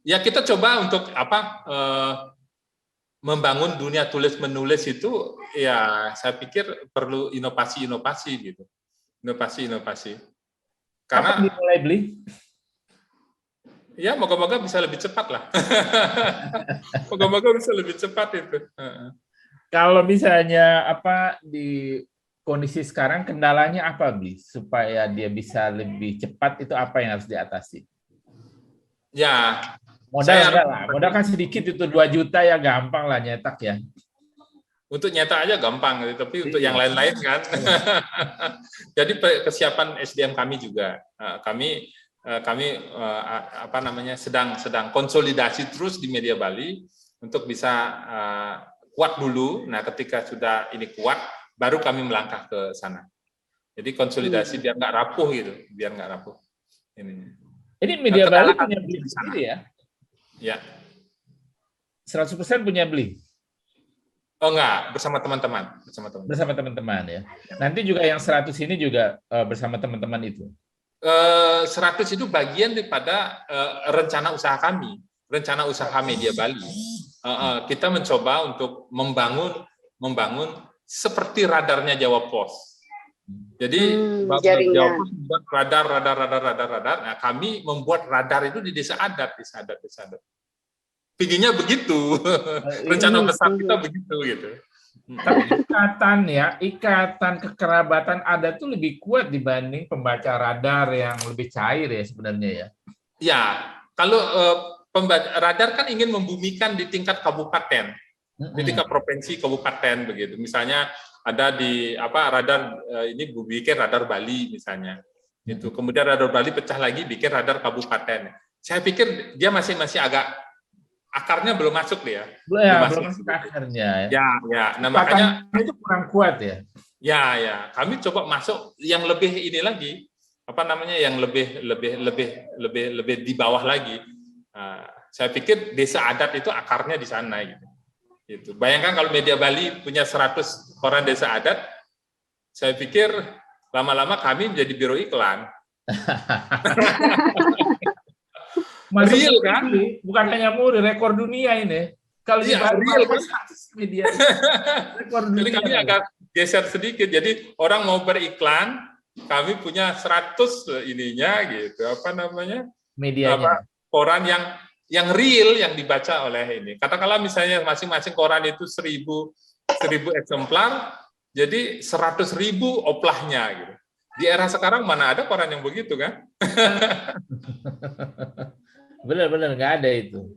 Ya kita coba untuk membangun dunia tulis menulis itu ya saya pikir perlu inovasi gitu. Inovasi. Karena kapan dimulai beli? Ya moga-moga bisa lebih cepat lah. Moga-moga bisa lebih cepat itu. Kalau misalnya di kondisi sekarang kendalanya apa beli supaya dia bisa lebih cepat itu apa yang harus diatasi? Ya, modal kan sedikit itu 2 juta ya gampang lah nyetak ya. Untuk nyetak aja gampang, tapi untuk yang lain-lain kan. Jadi kesiapan SDM kami juga, kami sedang konsolidasi terus di Media Bali untuk bisa kuat dulu. Nah, ketika sudah ini kuat, baru kami melangkah ke sana. Jadi konsolidasi biar nggak rapuh gitu, biar nggak rapuh. Ini Media Bali punya beli sendiri ya? Ya. 100% punya beli? Oh enggak, bersama teman-teman. Bersama teman-teman ya. Nanti juga yang 100 ini juga bersama teman-teman itu? 100 itu bagian daripada rencana usaha kami, rencana usaha Media Bali. Kita mencoba untuk membangun seperti radarnya Jawa Pos. Jadi Jawa Pos membuat radar. Nah, kami membuat radar itu di desa adat. Pinginnya begitu, rencana besar kita begitu gitu. Tapi ikatan kekerabatan adat itu lebih kuat dibanding pembaca radar yang lebih cair ya sebenarnya ya. Ya, kalau radar kan ingin membumikan di tingkat kabupaten, di tingkat provinsi kabupaten begitu. Misalnya ada di radar ini bikin radar Bali misalnya, itu. Kemudian radar Bali pecah lagi bikin radar kabupaten. Saya pikir dia masih agak akarnya belum masuk dia. Belum masuk akarnya. Ya. Nah, makanya itu kurang kuat ya. Ya. Kami coba masuk yang lebih ini lagi, yang lebih di bawah lagi. Saya pikir desa adat itu akarnya di sana gitu. Bayangkan kalau Media Bali punya 100 koran desa adat, saya pikir lama-lama kami menjadi biro iklan. Masuk Real kan? bukan hanya muri, rekor dunia ini. Kalau Iya, dibahas real kan? media rekor Jadi dunia. kami agak geser sedikit. Jadi orang mau beriklan, kami punya 100 ininya gitu. Apa namanya? Medianya. Koran yang real yang dibaca oleh ini. Katakanlah misalnya masing-masing koran itu 1000 eksemplar, jadi 100.000 oplahnya gitu. Di era sekarang mana ada koran yang begitu kan? Benar-benar nggak ada itu.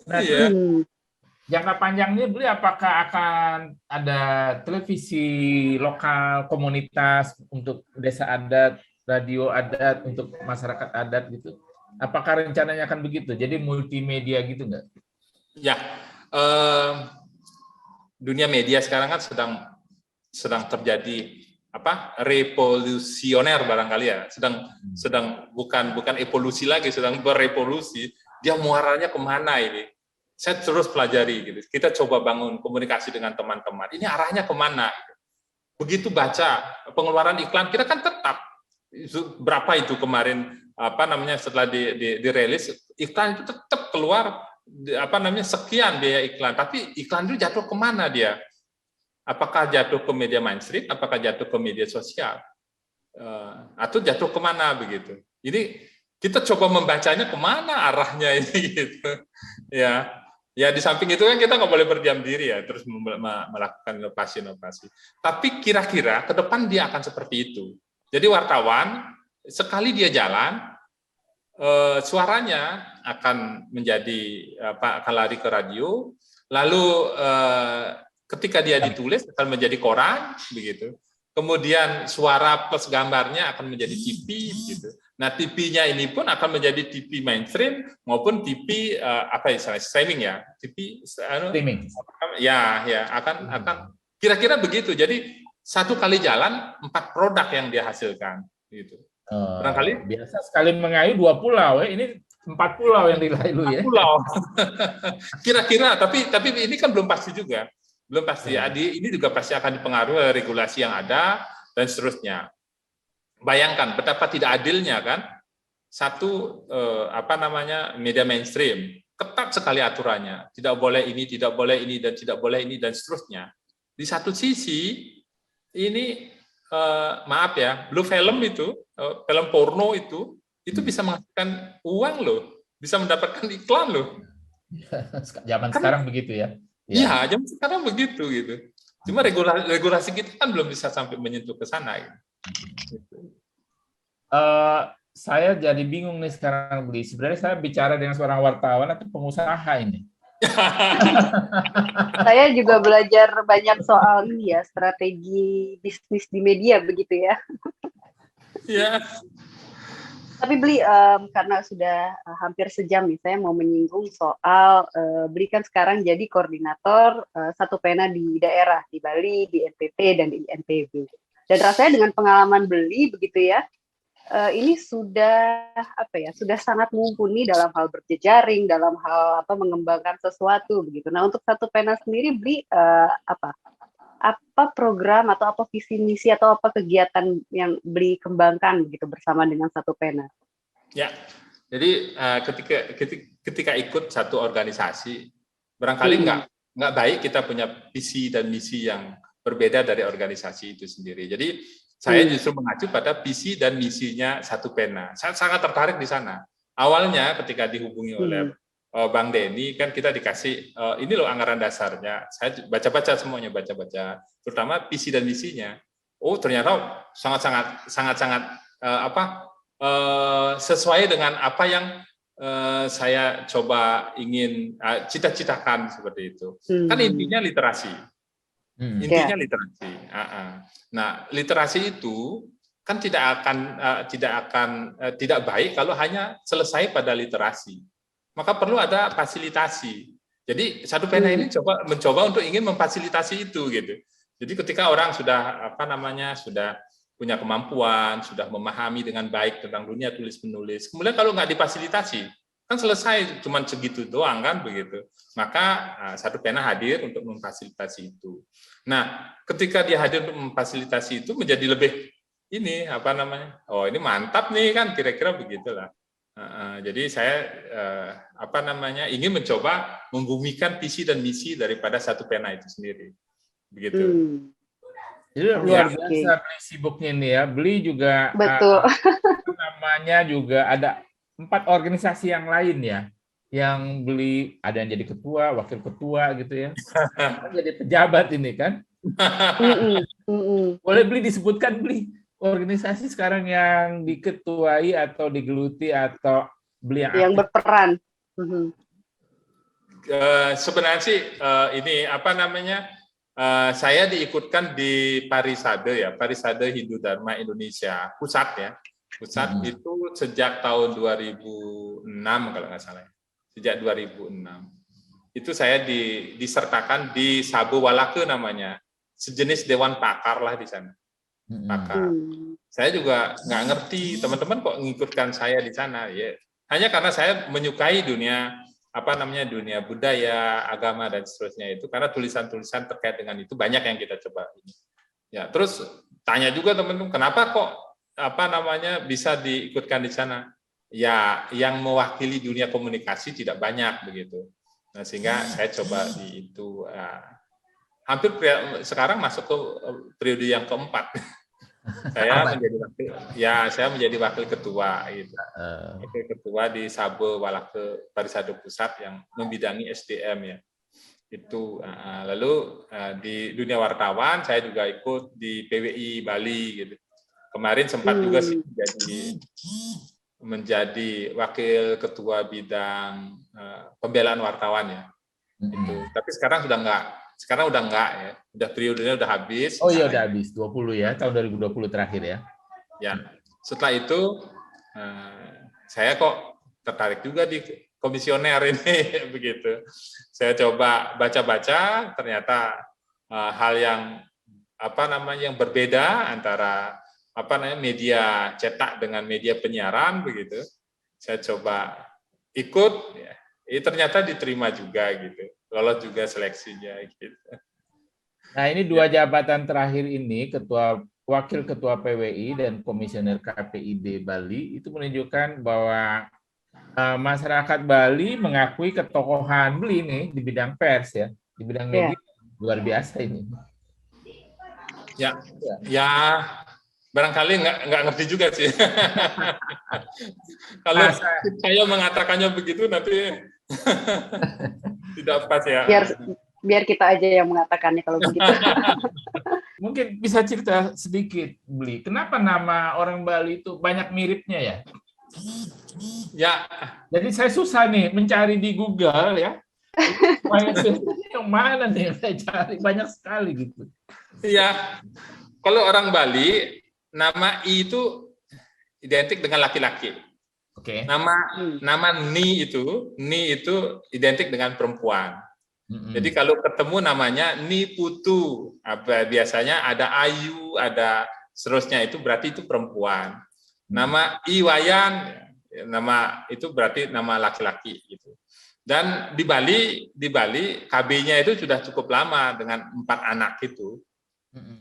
Nah, Iya. jangka panjangnya beli apakah akan ada televisi lokal komunitas untuk desa adat, radio adat untuk masyarakat adat gitu? Apakah rencananya akan begitu? Jadi multimedia gitu nggak? Ya, dunia media sekarang kan sedang terjadi revolusioner barangkali ya, sedang bukan evolusi lagi, sedang berevolusi. Dia muaranya kemana ini? Saya terus pelajari gitu. Kita coba bangun komunikasi dengan teman-teman. Ini arahnya kemana? Begitu baca pengeluaran iklan, kita kan tetap berapa itu kemarin setelah dirilis iklan itu tetap keluar sekian biaya iklan. Tapi iklan itu jatuh kemana dia? Apakah jatuh ke media mainstream? Apakah jatuh ke media sosial? Atau jatuh kemana begitu? Ini kita coba membacanya kemana arahnya ini gitu. Ya di samping itu kan kita nggak boleh berdiam diri ya, terus melakukan inovasi-inovasi. Tapi kira-kira ke depan dia akan seperti itu. Jadi wartawan sekali dia jalan, suaranya akan akan lari ke radio, lalu ketika dia ditulis akan menjadi koran, begitu. Kemudian suara plus gambarnya akan menjadi TV, gitu. Nah, TV-nya ini pun akan menjadi TV mainstream maupun TV streaming ya, TV streaming. Ya, akan kira-kira begitu. Jadi satu kali jalan 4 produk yang dia hasilkan, gitu. Barangkali biasa sekali mengayu 2 pulau, ini 4 pulau yang dilalu ya. 4 pulau. Kira-kira, tapi ini kan belum pasti juga. Belum pasti. Ini juga pasti akan dipengaruhi oleh regulasi yang ada dan seterusnya. Bayangkan betapa tidak adilnya kan satu media mainstream ketat sekali aturannya, tidak boleh ini, tidak boleh ini, dan tidak boleh ini dan seterusnya. Di satu sisi ini maaf ya, blue film itu film porno itu bisa menghasilkan uang loh, bisa mendapatkan iklan loh. Zaman sekarang begitu ya. Iya, zaman sekarang begitu gitu. Cuma regulasi kita kan belum bisa sampai menyentuh ke sana. Gitu. Saya jadi bingung nih sekarang, Beli. Sebenarnya saya bicara dengan seorang wartawan atau pengusaha ini. Saya juga belajar banyak soal ini ya, strategi bisnis di media begitu ya. Iya. Tapi Beli, karena sudah hampir sejam nih, saya mau menyinggung soal Beli kan sekarang jadi koordinator Satu Pena di daerah, di Bali, di NTT, dan di NTB. Dan rasanya dengan pengalaman Beli begitu ya, ini sudah sudah sangat mumpuni dalam hal berjejaring, dalam hal mengembangkan sesuatu begitu. Nah, untuk Satu Pena sendiri Beli apa program atau apa visi misi atau apa kegiatan yang Beli kembangkan begitu bersama dengan Satu Pena? Ya, jadi ketika ikut satu organisasi, barangkali nggak baik kita punya visi dan misi yang berbeda dari organisasi itu sendiri. Jadi saya justru mengacu pada visi dan misinya Satu Pena. Saya sangat tertarik di sana. Awalnya ketika dihubungi oleh Bang Denny, kan kita dikasih ini loh anggaran dasarnya. Saya baca-baca semuanya, terutama visi dan misinya. Oh, ternyata sangat-sangat sesuai dengan apa yang saya coba ingin cita-citakan seperti itu. Kan intinya literasi. Intinya literasi. Nah, literasi itu kan tidak baik kalau hanya selesai pada literasi. Maka perlu ada fasilitasi. Jadi Satu Pena ini mencoba untuk ingin memfasilitasi itu gitu. Jadi ketika orang sudah sudah punya kemampuan, sudah memahami dengan baik tentang dunia tulis menulis, kemudian kalau nggak difasilitasi, kan selesai cuman segitu doang kan begitu. Maka Satu Pena hadir untuk memfasilitasi itu. Nah, ketika dia hadir untuk memfasilitasi itu menjadi lebih ini apa namanya? Oh, ini mantap nih kan, kira-kira begitulah. Jadi saya apa namanya ingin mencoba membumikan visi dan misi daripada Satu Pena itu sendiri, begitu. Jadi luar biasa Beli sibuknya nih ya. Beli juga betul. Namanya juga ada 4 organisasi yang lain ya, yang Beli ada yang jadi ketua, wakil ketua gitu ya, jadi pejabat ini kan. Boleh Beli disebutkan Beli organisasi sekarang yang diketuai atau digeluti atau Beli yang berperan. Sebenarnya sih ini apa namanya, saya diikutkan di Parisade ya, Parisade Hindu Dharma Indonesia pusat ya, pusat itu sejak tahun 2006 kalau nggak salah, sejak 2006 itu saya disertakan di Sabu Walake namanya, sejenis dewan pakar lah di sana, pakar. Saya juga nggak ngerti teman-teman kok ngikutkan saya di sana ya, hanya karena saya menyukai dunia apa namanya, dunia budaya, agama dan seterusnya itu, karena tulisan-tulisan terkait dengan itu banyak yang kita coba ini. Ya, terus tanya juga teman-teman, kenapa kok apa namanya bisa diikutkan di sana? Ya, yang mewakili dunia komunikasi tidak banyak begitu. Nah, sehingga saya coba di itu hampir sekarang masuk ke periode yang keempat. Saya menjadi wakil ketua gitu. Wakil ketua di Sabu Walake Parisade Pusat yang membidangi SDM ya. Itu lalu di dunia wartawan saya juga ikut di PWI Bali gitu. Kemarin sempat juga sih menjadi wakil ketua bidang pembelaan wartawan ya. Itu. Tapi sekarang udah enggak ya. Udah periodenya udah habis. Oh iya udah habis 20 ya, tahun 2020 terakhir ya. Ya. Setelah itu saya kok tertarik juga di komisioner ini begitu. Saya coba baca-baca, ternyata hal yang apa namanya yang berbeda antara apa namanya media cetak dengan media penyiaran begitu. Saya coba ikut ya. Ternyata diterima juga gitu. Lolos juga seleksinya gitu. Nah, ini 2 jabatan terakhir ini, wakil ketua PWI dan komisioner KPID Bali, itu menunjukkan bahwa masyarakat Bali mengakui ketokohan Beli nih di bidang pers ya, di bidang media. Luar biasa ini. Ya barangkali nggak ngerti juga sih. Kalau saya mengatakannya begitu nanti tidak pas ya. Biar kita aja yang mengatakannya kalau begitu. Mungkin bisa cerita sedikit, Beli. Kenapa nama orang Bali itu banyak miripnya ya? Ya. Jadi saya susah nih mencari di Google ya. Yang mana nih saya cari, banyak sekali gitu. Iya. Kalau orang Bali nama I itu identik dengan laki-laki. Oke. Nama Ni itu identik dengan perempuan. Jadi kalau ketemu namanya Ni Putu, biasanya ada Ayu, ada seterusnya, itu berarti itu perempuan. Nama Iwayan, nama itu berarti nama laki-laki gitu. Dan di Bali KB-nya itu sudah cukup lama dengan 4 anak itu.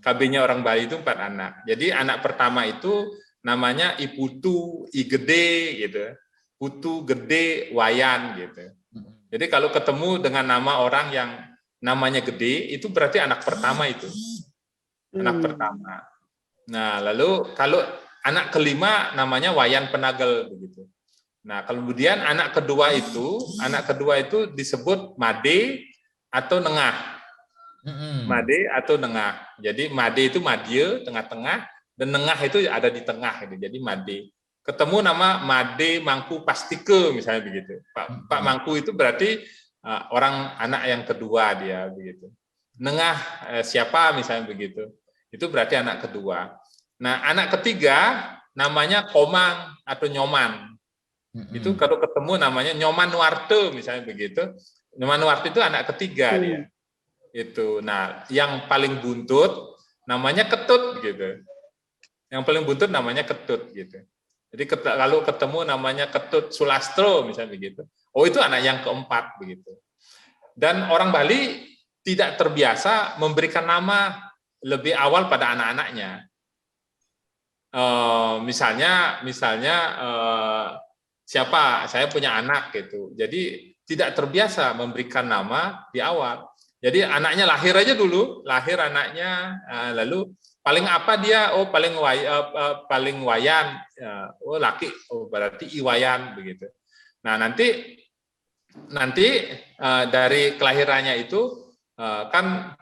KB-nya orang Bali itu 4 anak. Jadi anak pertama itu namanya Iputu, Igede gitu. Putu, Gede, Wayan gitu. Jadi kalau ketemu dengan nama orang yang namanya Gede, itu berarti anak pertama itu. Anak pertama. Nah, lalu kalau anak kelima namanya Wayan Penagel begitu. Nah, kemudian anak kedua itu disebut Made atau Nengah. Made atau Nengah. Jadi Made itu Madye, tengah-tengah, dan Nengah itu ada di tengah gitu. Jadi Made. Ketemu nama Made Mangku Pastike misalnya begitu. Pak Mangku itu berarti orang anak yang kedua dia begitu. Nengah siapa misalnya begitu. Itu berarti anak kedua. Nah, anak ketiga namanya Komang atau Nyoman. Itu kalau ketemu namanya Nyoman Nuarte misalnya begitu. Nyoman Nuarte itu anak ketiga dia. Itu. Nah, yang paling buntut namanya Ketut gitu. Yang paling buntut namanya Ketut gitu. Jadi kalau ketemu namanya Ketut Sulastro misalnya begitu. Oh, itu anak yang keempat begitu. Dan orang Bali tidak terbiasa memberikan nama lebih awal pada anak-anaknya. misalnya siapa, saya punya anak gitu, jadi tidak terbiasa memberikan nama di awal. Jadi anaknya lahir aja dulu, lahir anaknya, lalu paling apa dia, oh paling wayan, oh laki, oh berarti iwayan begitu. Nah nanti dari kelahirannya itu kan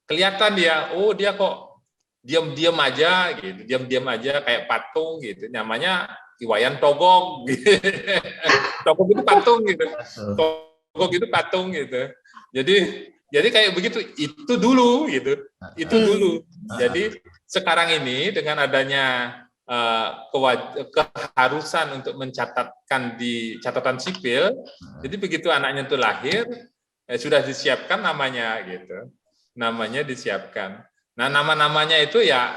kelihatan dia, oh dia kok diam-diam aja gitu, diam-diam aja kayak patung gitu, namanya Iwayan Togog gitu. Togog itu patung gitu, Togog itu patung gitu. Jadi kayak begitu, itu dulu gitu, itu dulu. Jadi sekarang ini dengan adanya keharusan untuk mencatatkan di catatan sipil, jadi begitu anaknya itu lahir, sudah disiapkan namanya gitu, namanya disiapkan. Nah, nama-namanya itu ya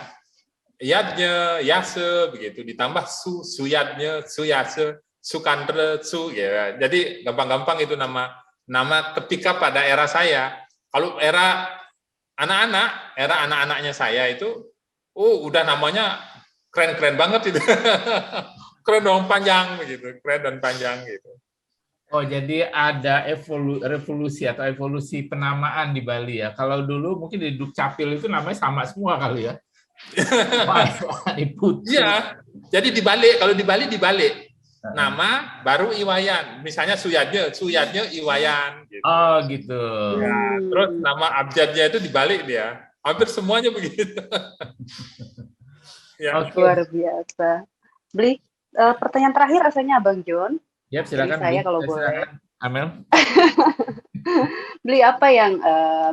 Yadnya, Yase begitu, ditambah Suyadnya, Suyase, Sukandre, Su ya. Jadi gampang-gampang itu nama ketika pada era saya. Kalau era anak-anaknya saya itu udah namanya keren-keren banget itu. Keren dong, panjang begitu, keren dan panjang gitu. Oh, jadi ada revolusi atau evolusi penamaan di Bali ya. Kalau dulu mungkin di Dukcapil itu namanya sama semua kali ya. Iya, jadi dibalik. Kalau di Bali dibalik. Nama baru Iwayan. Misalnya Suyadnya Iwayan. Gitu. Oh gitu. Ya, terus nama abjadnya itu dibalik dia. Hampir semuanya begitu. Ya. Luar biasa. Beli pertanyaan terakhir rasanya Abang John. Ya, silakan. Jadi saya kalau boleh. Amel. Beli apa yang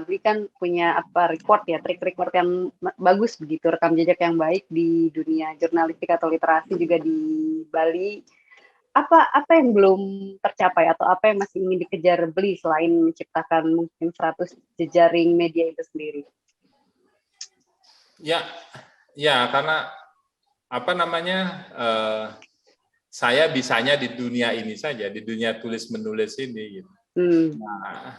Beli kan punya record ya, track record yang bagus begitu, rekam jejak yang baik di dunia jurnalistik atau literasi juga di Bali. Apa yang belum tercapai atau apa yang masih ingin dikejar Beli selain menciptakan mungkin 100 jejaring media itu sendiri? Ya karena saya bisanya di dunia ini saja, di dunia tulis menulis ini gitu. Nah,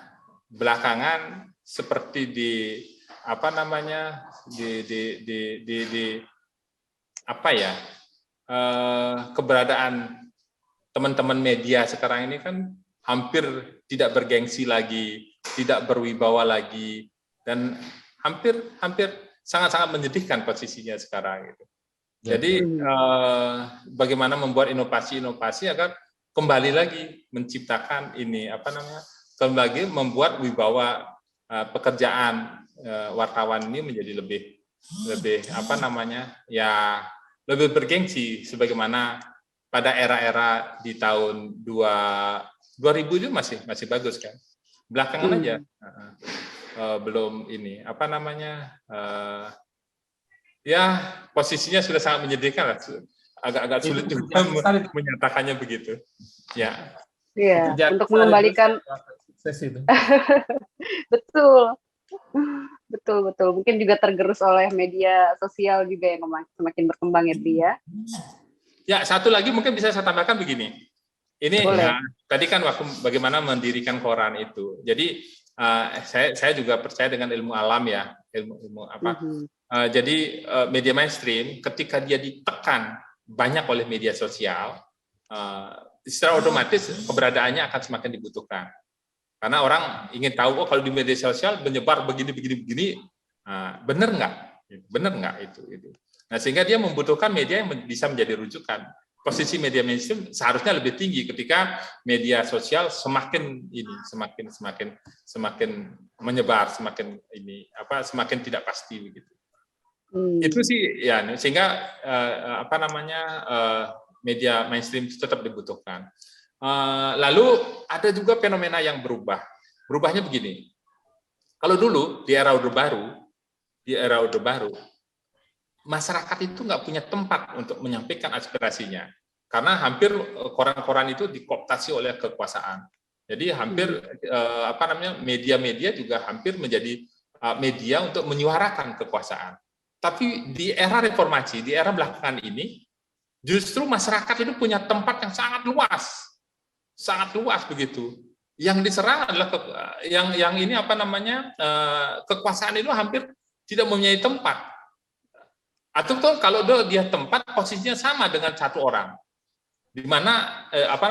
belakangan seperti keberadaan teman-teman media sekarang ini kan hampir tidak bergengsi lagi, tidak berwibawa lagi, dan hampir sangat-sangat menyedihkan posisinya sekarang gitu. Jadi bagaimana membuat inovasi-inovasi agar kembali lagi menciptakan kembali membuat wibawa pekerjaan wartawan ini menjadi lebih lebih bergengsi sebagaimana pada era-era di tahun 2000 itu masih bagus kan. Belakangan aja belum ini posisinya sudah sangat menyedihkan lah. Agak sulit juga menyatakannya begitu. Ya. Iya, untuk mengembalikan itu. Betul. Mungkin juga tergerus oleh media sosial juga yang semakin berkembang ya, Dia. Ya, satu lagi mungkin bisa saya tambahkan begini. Ini tadi kan waktu bagaimana mendirikan koran itu. Jadi saya juga percaya dengan ilmu alam ya, ilmu apa. Jadi media mainstream ketika dia ditekan banyak oleh media sosial, secara otomatis keberadaannya akan semakin dibutuhkan. Karena orang ingin tahu, kalau di media sosial menyebar begini, benar nggak itu. Nah, sehingga dia membutuhkan media yang bisa menjadi rujukan. Posisi media mainstream seharusnya lebih tinggi ketika media sosial semakin menyebar, semakin tidak pasti begitu. Itu sih ya, sehingga media mainstream itu tetap dibutuhkan. Lalu ada juga fenomena yang berubah. Berubahnya begini. Kalau dulu di era Orde Baru, masyarakat itu nggak punya tempat untuk menyampaikan aspirasinya, karena hampir koran-koran itu dikooptasi oleh kekuasaan. Jadi hampir media-media juga hampir menjadi media untuk menyuarakan kekuasaan. Tapi di era reformasi, di era belakangan ini, justru masyarakat itu punya tempat yang sangat luas begitu. Yang diserang adalah kekuasaan itu hampir tidak mempunyai tempat. Atau kalau dia tempat posisinya sama dengan satu orang, di mana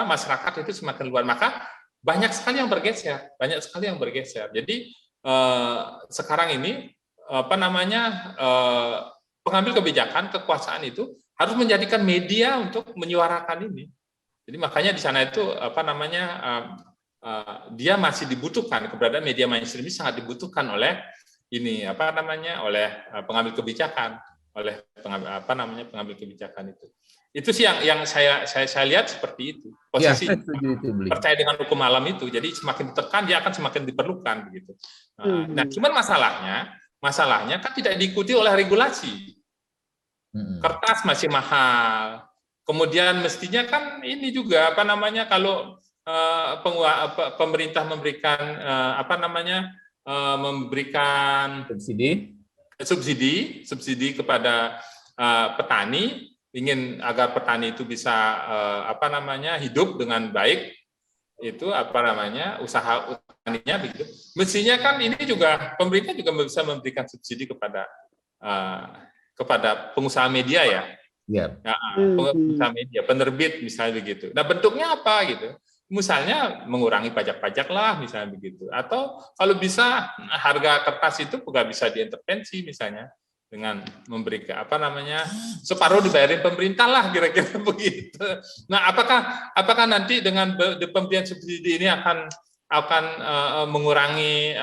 masyarakat itu semakin luar, maka banyak sekali yang bergeser. Jadi sekarang ini pengambil kebijakan, kekuasaan itu harus menjadikan media untuk menyuarakan ini. Jadi makanya di sana itu dia masih dibutuhkan, keberadaan media mainstream ini sangat dibutuhkan oleh oleh pengambil kebijakan, oleh pengambil kebijakan itu. Itu sih yang saya lihat seperti itu. Posisi Ya, percaya dengan hukum alam itu. Jadi semakin ditekan dia akan semakin diperlukan begitu. Nah, cuman masalahnya kan tidak diikuti oleh regulasi. Kertas masih mahal. Kemudian mestinya kan ini juga kalau pemerintah memberikan memberikan subsidi kepada petani, ingin agar petani itu bisa hidup dengan baik, itu usaha petaninya begitu. Mestinya kan ini juga pemerintah juga bisa memberikan subsidi kepada pengusaha media ya. Pengusaha media, penerbit misalnya begitu. Nah, bentuknya apa gitu? Misalnya mengurangi pajak-pajak lah misalnya begitu. Atau kalau bisa harga kertas itu juga bisa diintervensi misalnya dengan memberikan separuh dibayarin pemerintah lah kira-kira begitu. Nah, apakah nanti dengan pemberian subsidi ini akan mengurangi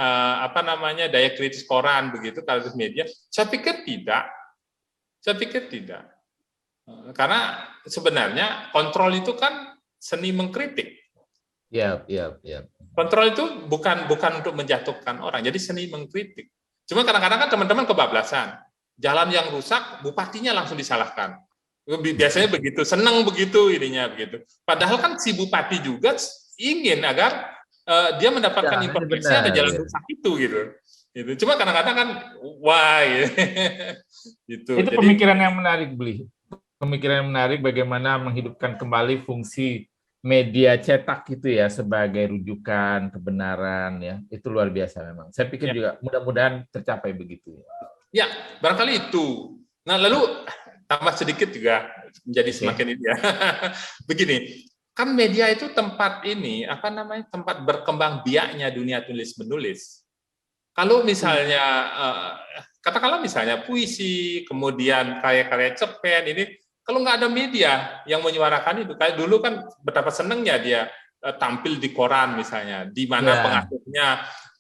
daya kritis koran begitu, kritis media? Saya pikir tidak. Karena sebenarnya kontrol itu kan seni mengkritik. Ya. Kontrol itu bukan untuk menjatuhkan orang, jadi seni mengkritik. Cuma kadang-kadang kan teman-teman kebablasan. Jalan yang rusak, bupatinya langsung disalahkan. Biasanya begitu, senang begitu ininya begitu. Padahal kan si bupati juga ingin agar dia mendapatkan informasi ada jalan rusak itu gitu. Cuma kadang-kadang kan wah gitu. Itu pemikiran yang menarik, Bli. Pemikiran yang menarik bagaimana menghidupkan kembali fungsi media cetak itu ya sebagai rujukan kebenaran ya. Itu luar biasa memang. Saya pikir juga mudah-mudahan tercapai begitu. Ya, barangkali itu. Nah, lalu tambah sedikit juga menjadi semakin ini ya. Begini, kan media itu tempat tempat berkembang biaknya dunia tulis-menulis. Kalau misalnya katakanlah misalnya puisi, kemudian karya-karya cerpen ini, kalau nggak ada media yang menyuarakan itu, kayak dulu kan betapa senangnya dia tampil di koran misalnya, di mana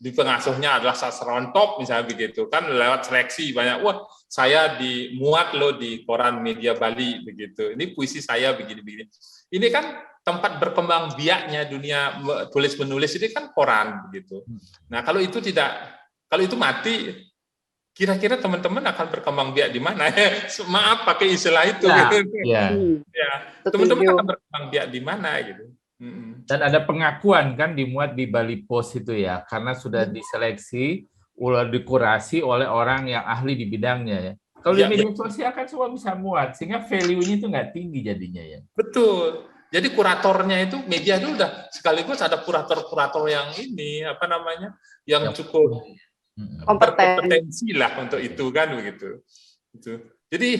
pengasuhnya adalah sastrawan top misalnya begitu, kan lewat seleksi banyak, wah saya dimuat loh di koran media Bali begitu, ini puisi saya begini-begini. Ini kan tempat berkembang biaknya dunia tulis-menulis ini kan koran begitu. Nah kalau itu mati, kira-kira teman-teman akan berkembang biak di mana? Maaf pakai istilah itu. Teman-teman akan berkembang biak di mana gitu. Dan ada pengakuan kan dimuat di Bali Post itu ya, karena sudah diseleksi, dikurasi oleh orang yang ahli di bidangnya ya. Kalau di media sosial kan semua bisa muat, sehingga value-nya itu nggak tinggi jadinya ya. Betul. Jadi kuratornya itu media itu udah sekaligus ada kurator-kurator yang yang cukup kompetensi lah untuk itu kan begitu. Jadi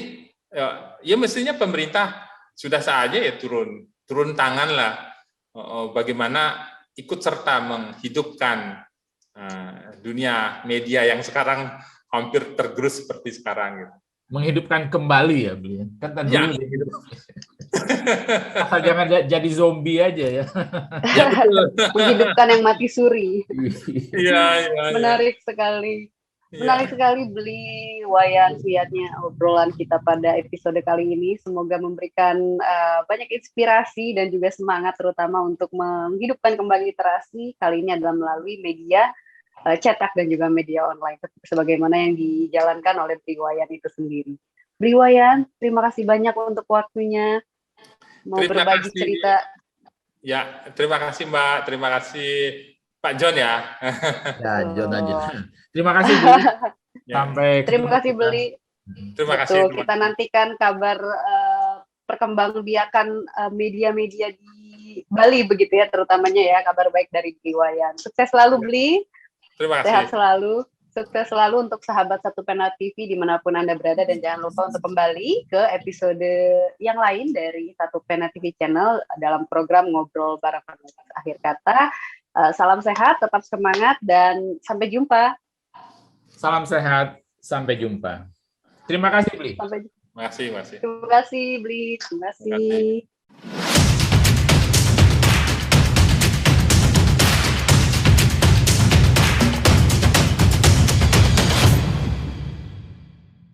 ya mestinya pemerintah sudah saja ya turun tangan lah, bagaimana ikut serta menghidupkan dunia media yang sekarang hampir tergerus seperti sekarang gitu. Menghidupkan kembali ya, Beli. Kan tadi asal jangan jadi zombie aja ya. Menghidupkan yang mati suri. Iya. Menarik sekali. Menarik sekali Beli, Wayan, lihatnya obrolan kita pada episode kali ini. Semoga memberikan banyak inspirasi dan juga semangat terutama untuk menghidupkan kembali literasi. Kali ini adalah melalui media cetak dan juga media online, sebagaimana yang dijalankan oleh Bli Wayan itu sendiri. Bli Wayan, terima kasih banyak untuk waktunya mau berbagi cerita. Ya, terima kasih Mbak, terima kasih Pak John ya. Ya, John aja. Terima kasih Bli. Sampai terima kasih Bli. Terima kasih. Kita nantikan kabar perkembangbiakan media-media di Bali begitu ya, terutamanya ya kabar baik dari Bli Wayan. Sukses selalu Bli. Terima kasih. Sehat selalu. Sukses selalu untuk sahabat Satu Pena TV dimanapun Anda berada, dan jangan lupa untuk kembali ke episode yang lain dari Satu Pena TV Channel dalam program Ngobrol Bareng Penulis. Akhir kata, salam sehat, tetap semangat, dan sampai jumpa. Salam sehat, sampai jumpa. Terima kasih, Bli. Terima kasih. Terima kasih, Bli. Terima kasih.